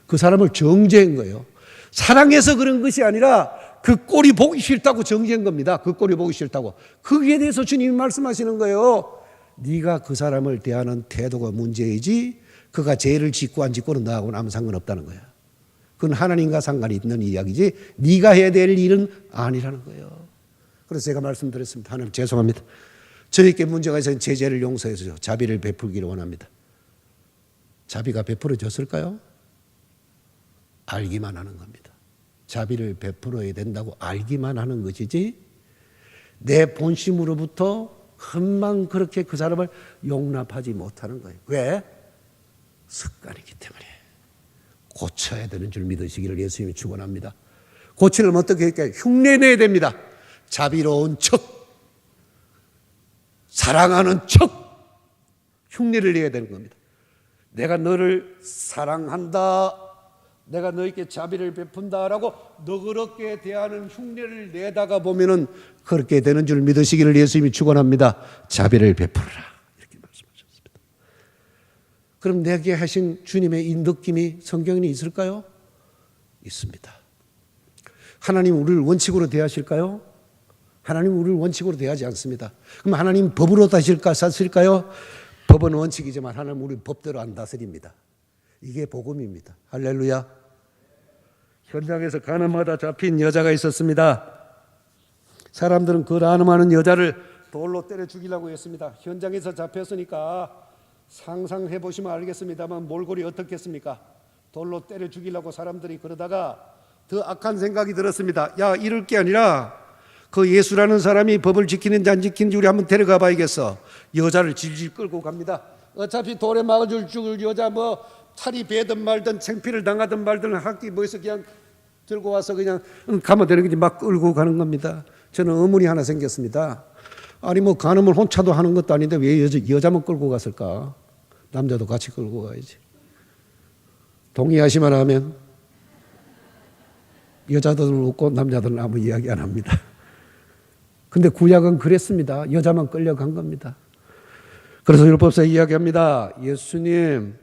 그 사람을 정죄한 거예요. 사랑해서 그런 것이 아니라 그 꼴이 보기 싫다고 정죄한 겁니다. 그 꼴이 보기 싫다고. 거기에 대해서 주님이 말씀하시는 거예요. 네가 그 사람을 대하는 태도가 문제이지 그가 죄를 짓고 안 짓고는 너하고는 아무 상관없다는 거야. 그건 하나님과 상관이 있는 이야기지 네가 해야 될 일은 아니라는 거예요. 그래서 제가 말씀드렸습니다. 하나님 죄송합니다. 저에게 문제가 있어서 제 죄를 용서해서 자비를 베풀기를 원합니다. 자비가 베풀어졌을까요? 알기만 하는 겁니다. 자비를 베풀어야 된다고 알기만 하는 것이지 내 본심으로부터 금방 그렇게 그 사람을 용납하지 못하는 거예요. 왜? 습관이기 때문에. 고쳐야 되는 줄 믿으시기를 예수님이 축원합니다. 고치려면 어떻게 할까요? 흉내내야 됩니다. 자비로운 척, 사랑하는 척, 흉내를 내야 되는 겁니다. 내가 너를 사랑한다, 내가 너에게 자비를 베푼다라고 너그럽게 대하는 흉내를 내다가 보면은 그렇게 되는 줄 믿으시기를 예수님이 축원합니다. 자비를 베풀어라 이렇게 말씀하셨습니다. 그럼 내게 하신 주님의 이 느낌이 성경에 있을까요? 있습니다. 하나님 우리를 원칙으로 대하실까요? 하나님 우리를 원칙으로 대하지 않습니다. 그럼 하나님 법으로 다스릴까요? 법은 원칙이지만 하나님 우리 법대로 안 다스립니다. 이게 복음입니다. 할렐루야. 현장에서 간음하다 잡힌 여자가 있었습니다. 사람들은 그 간음하는 여자를 돌로 때려 죽이려고 했습니다. 현장에서 잡혔으니까 상상해 보시면 알겠습니다만 몰골이 어떻겠습니까? 돌로 때려 죽이려고 사람들이 그러다가 더 악한 생각이 들었습니다. 야, 이럴 게 아니라 그 예수라는 사람이 법을 지키는지 안 지키는지 우리 한번 데려가 봐야겠어. 여자를 질질 끌고 갑니다. 어차피 돌에 막아줄 죽을 여자 뭐 탈이 배든 말든 창피를 당하든 말든 학기 뭐해서 그냥 들고 와서 그냥 가면 되는 거지 막 끌고 가는 겁니다. 저는 의문이 하나 생겼습니다. 아니 뭐 간음을 혼자도 하는 것도 아닌데 왜 여자만 끌고 갔을까? 남자도 같이 끌고 가야지. 동의하시면 하면 여자들은 웃고 남자들은 아무 이야기 안 합니다. 근데 구약은 그랬습니다. 여자만 끌려간 겁니다. 그래서 율법사에 이야기합니다. 예수님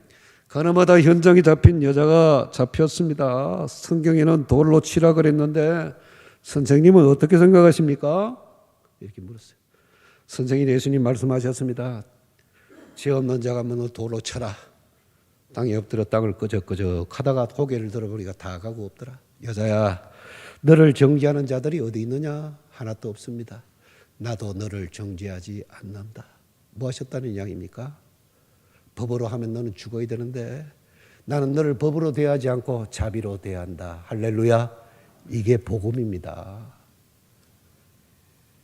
간음하다 현장에 잡힌 여자가 잡혔습니다. 성경에는 돌로 치라 그랬는데 선생님은 어떻게 생각하십니까? 이렇게 물었어요. 선생님 예수님 말씀하셨습니다. 죄 없는 자가 뭐 돌로 쳐라. 땅에 엎드려 땅을 끄적끄적 하다가 고개를 들어보니까 다 가고 없더라. 여자야 너를 정죄하는 자들이 어디 있느냐? 하나도 없습니다. 나도 너를 정죄하지 않는다. 뭐 하셨다는 이야기입니까? 법으로 하면 너는 죽어야 되는데 나는 너를 법으로 대하지 않고 자비로 대한다. 할렐루야. 이게 복음입니다.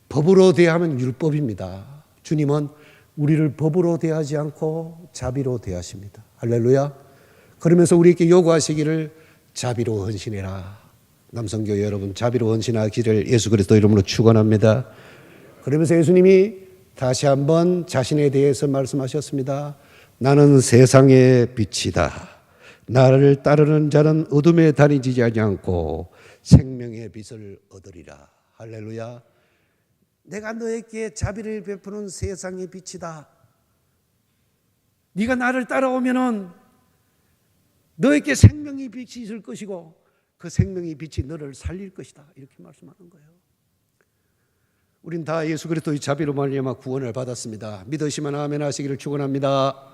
법으로 대하면 율법입니다. 주님은 우리를 법으로 대하지 않고 자비로 대하십니다. 할렐루야. 그러면서 우리에게 요구하시기를 자비로 헌신해라. 남성교회 여러분 자비로 헌신하기를 예수 그리스도 이름으로 축원합니다. 그러면서 예수님이 다시 한번 자신에 대해서 말씀하셨습니다. 나는 세상의 빛이다. 나를 따르는 자는 어둠에 다니지 않고 생명의 빛을 얻으리라. 할렐루야. 내가 너에게 자비를 베푸는 세상의 빛이다. 네가 나를 따라오면은 너에게 생명의 빛이 있을 것이고 그 생명의 빛이 너를 살릴 것이다. 이렇게 말씀하는 거예요. 우린 다 예수 그리스도의 자비로 말미암아 구원을 받았습니다. 믿으시면 아멘 하시기를 축원합니다.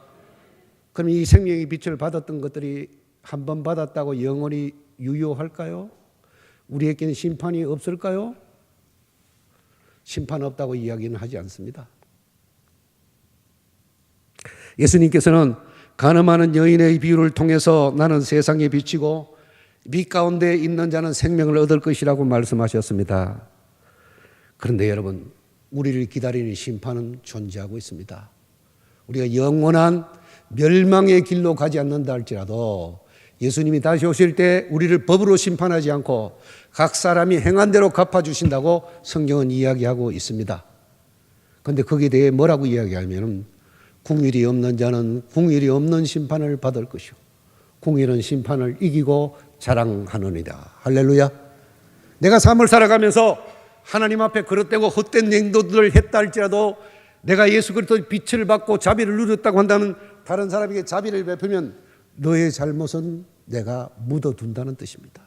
그럼 이 생명의 빛을 받았던 것들이 한 번 받았다고 영원히 유효할까요? 우리에게는 심판이 없을까요? 심판 없다고 이야기는 하지 않습니다. 예수님께서는 간음하는 여인의 비유를 통해서 나는 세상의 빛이고 빛 가운데 있는 자는 생명을 얻을 것이라고 말씀하셨습니다. 그런데 여러분, 우리를 기다리는 심판은 존재하고 있습니다. 우리가 영원한 멸망의 길로 가지 않는다 할지라도 예수님이 다시 오실 때 우리를 법으로 심판하지 않고 각 사람이 행한 대로 갚아주신다고 성경은 이야기하고 있습니다. 그런데 거기에 대해 뭐라고 이야기하냐면 궁일이 없는 자는 궁일이 없는 심판을 받을 것이요 궁일은 심판을 이기고 자랑하느니라. 할렐루야. 내가 삶을 살아가면서 하나님 앞에 그릇되고 헛된 행동들을 했다 할지라도 내가 예수 그리스도의 빛을 받고 자비를 누렸다고 한다는 다른 사람에게 자비를 베풀면 너의 잘못은 내가 묻어둔다는 뜻입니다.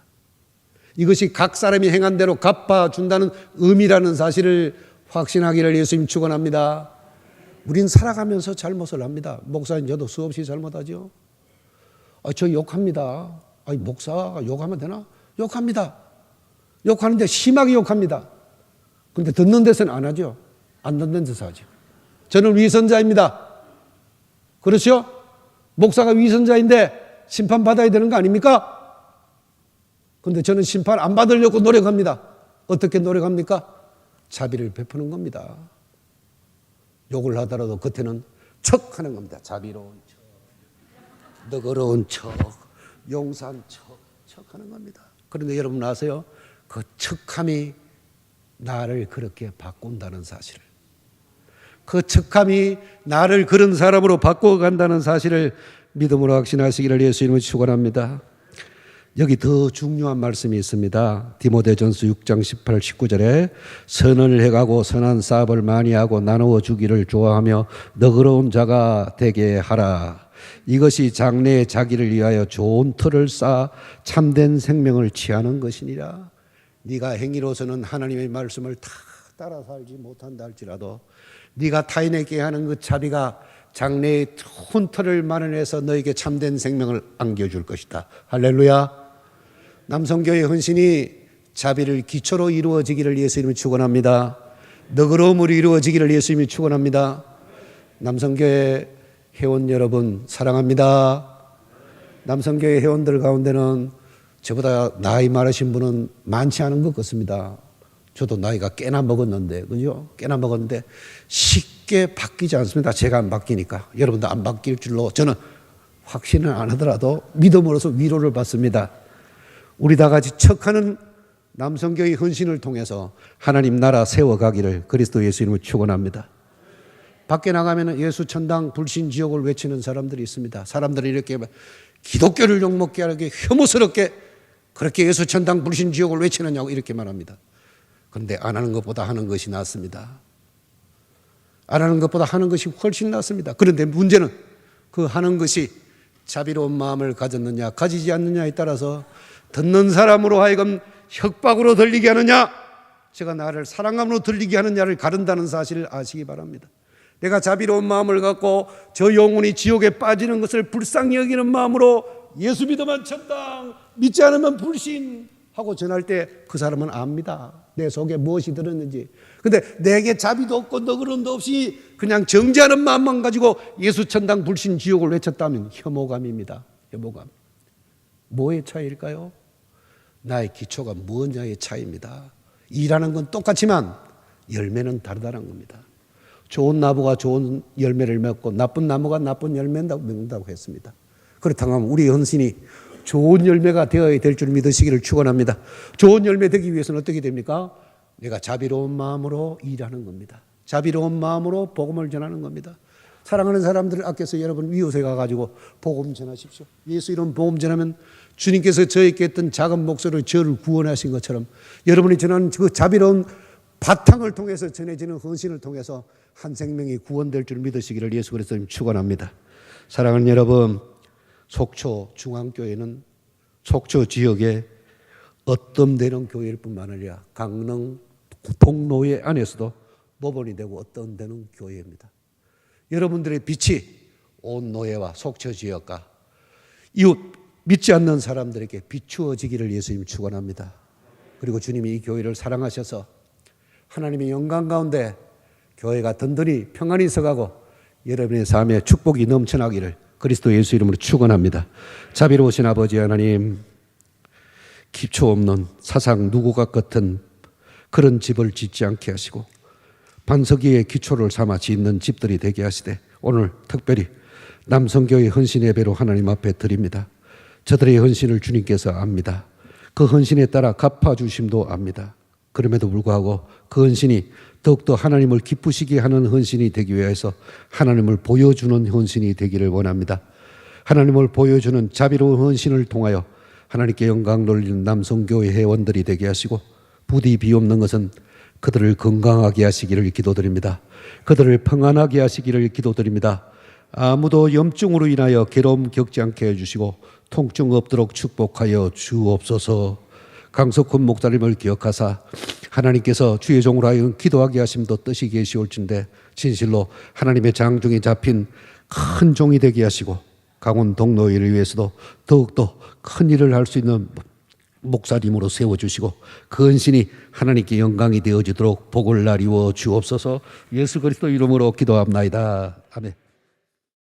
이것이 각 사람이 행한 대로 갚아준다는 의미라는 사실을 확신하기를 예수님 축원합니다. 우린 살아가면서 잘못을 합니다. 목사님 저도 수없이 잘못하죠. 저 욕합니다. 목사가 욕하면 되나? 욕합니다. 욕하는데 심하게 욕합니다. 그런데 듣는 데서는 안 하죠. 안 듣는 데서 하죠. 저는 위선자입니다. 그렇죠? 목사가 위선자인데 심판받아야 되는 거 아닙니까? 그런데 저는 심판 안 받으려고 노력합니다. 어떻게 노력합니까? 자비를 베푸는 겁니다. 욕을 하더라도 겉에는 척하는 겁니다. 자비로운 척, 너그러운 척, 용서한 척하는 겁니다. 그런데 여러분 아세요? 그 척함이 나를 그렇게 바꾼다는 사실을, 그 척함이 나를 그런 사람으로 바꿔간다는 사실을 믿음으로 확신하시기를 예수님을 축원합니다. 여기 더 중요한 말씀이 있습니다. 디모데전서 6장 18, 19절에 선을 행하고 선한 사업을 많이 하고 나누어 주기를 좋아하며 너그러운 자가 되게 하라. 이것이 장래에 자기를 위하여 좋은 터를 쌓아 참된 생명을 취하는 것이니라. 네가 행위로서는 하나님의 말씀을 다 따라 살지 못한다 할지라도 네가 타인에게 하는 그 자비가 장래에 좋은 터를 마련해서 너에게 참된 생명을 안겨줄 것이다. 할렐루야. 남성교회 헌신이 자비를 기초로 이루어지기를 예수님이 축원합니다. 너그러움으로 이루어지기를 예수님이 축원합니다. 남성교회 회원 여러분 사랑합니다. 남성교회 회원들 가운데는 저보다 나이 많으신 분은 많지 않은 것 같습니다. 저도 나이가 꽤나 먹었는데, 그죠? 꽤나 먹었는데 쉽게 바뀌지 않습니다. 제가 안 바뀌니까. 여러분도 안 바뀔 줄로 저는 확신을 안 하더라도 믿음으로서 위로를 받습니다. 우리 다 같이 척하는 남성교회 헌신을 통해서 하나님 나라 세워가기를 그리스도 예수님을 축원합니다. 밖에 나가면 예수 천당 불신 지옥을 외치는 사람들이 있습니다. 사람들이 이렇게 기독교를 욕먹게 하게 혐오스럽게 그렇게 예수 천당 불신 지옥을 외치느냐고 이렇게 말합니다. 그런데 안 하는 것보다 하는 것이 낫습니다. 안 하는 것보다 하는 것이 훨씬 낫습니다. 그런데 문제는 그 하는 것이 자비로운 마음을 가졌느냐 가지지 않느냐에 따라서 듣는 사람으로 하여금 협박으로 들리게 하느냐 제가 나를 사랑함으로 들리게 하느냐를 가른다는 사실을 아시기 바랍니다. 내가 자비로운 마음을 갖고 저 영혼이 지옥에 빠지는 것을 불쌍히 여기는 마음으로 예수 믿으면 천당, 믿지 않으면 불신 하고 전할 때 그 사람은 압니다. 내 속에 무엇이 들었는지. 근데 내게 자비도 없고 너그러움도 없이 그냥 정죄하는 마음만 가지고 예수 천당 불신 지옥을 외쳤다면 혐오감입니다. 혐오감. 뭐의 차이일까요? 나의 기초가 무엇냐의 차이입니다. 일하는 건 똑같지만 열매는 다르다는 겁니다. 좋은 나무가 좋은 열매를 맺고 나쁜 나무가 나쁜 열매를 맺는다고 했습니다. 그렇다면 우리 헌신이 좋은 열매가 되어야 될 줄 믿으시기를 축원합니다. 좋은 열매 되기 위해서는 어떻게 됩니까? 내가 자비로운 마음으로 일하는 겁니다. 자비로운 마음으로 복음을 전하는 겁니다. 사랑하는 사람들을 아껴서 여러분 이웃에 가가지고 복음 전하십시오. 예수 이름 복음 전하면 주님께서 저에게 했던 작은 목소리로 저를 구원하신 것처럼 여러분이 전하는 그 자비로운 바탕을 통해서 전해지는 헌신을 통해서 한 생명이 구원될 줄 믿으시기를 예수 그리스도님 축원합니다. 사랑하는 여러분, 속초 중앙교회는 속초 지역의 어떤 교회일 뿐만 아니라 강릉 동로회 안에서도 모범이 되고 어떤 데는 교회입니다. 여러분들의 빛이 온 노예와 속초 지역과 이웃 믿지 않는 사람들에게 비추어지기를 예수님 축원합니다. 그리고 주님이 이 교회를 사랑하셔서 하나님의 영광 가운데 교회가 든든히 평안히 서가고 여러분의 삶에 축복이 넘쳐나기를 그리스도 예수 이름으로 축원합니다. 자비로우신 아버지 하나님, 기초 없는 사상 누구가 같은 그런 집을 짓지 않게 하시고 반석위의 기초를 삼아 짓는 집들이 되게 하시되 오늘 특별히 남성교회 헌신 예배로 하나님 앞에 드립니다. 저들의 헌신을 주님께서 압니다. 그 헌신에 따라 갚아주심도 압니다. 그럼에도 불구하고 그 헌신이 더욱더 하나님을 기쁘시게 하는 헌신이 되기 위해서 하나님을 보여주는 헌신이 되기를 원합니다. 하나님을 보여주는 자비로운 헌신을 통하여 하나님께 영광 돌리는 남성교회 회원들이 되게 하시고 부디 비옵는 것은 그들을 건강하게 하시기를 기도드립니다. 그들을 평안하게 하시기를 기도드립니다. 아무도 염증으로 인하여 괴로움 겪지 않게 해주시고 통증 없도록 축복하여 주옵소서. 강석훈 목사님을 기억하사 하나님께서 주의 종으로 하여 기도하게 하심도 뜻이 계시올진데 진실로 하나님의 장중에 잡힌 큰 종이 되게 하시고 강원 동로일을 위해서도 더욱더 큰 일을 할 수 있는 목사님으로 세워주시고 그 헌신이 하나님께 영광이 되어지도록 복을 나리워 주옵소서. 예수 그리스도 이름으로 기도합나이다. 아멘.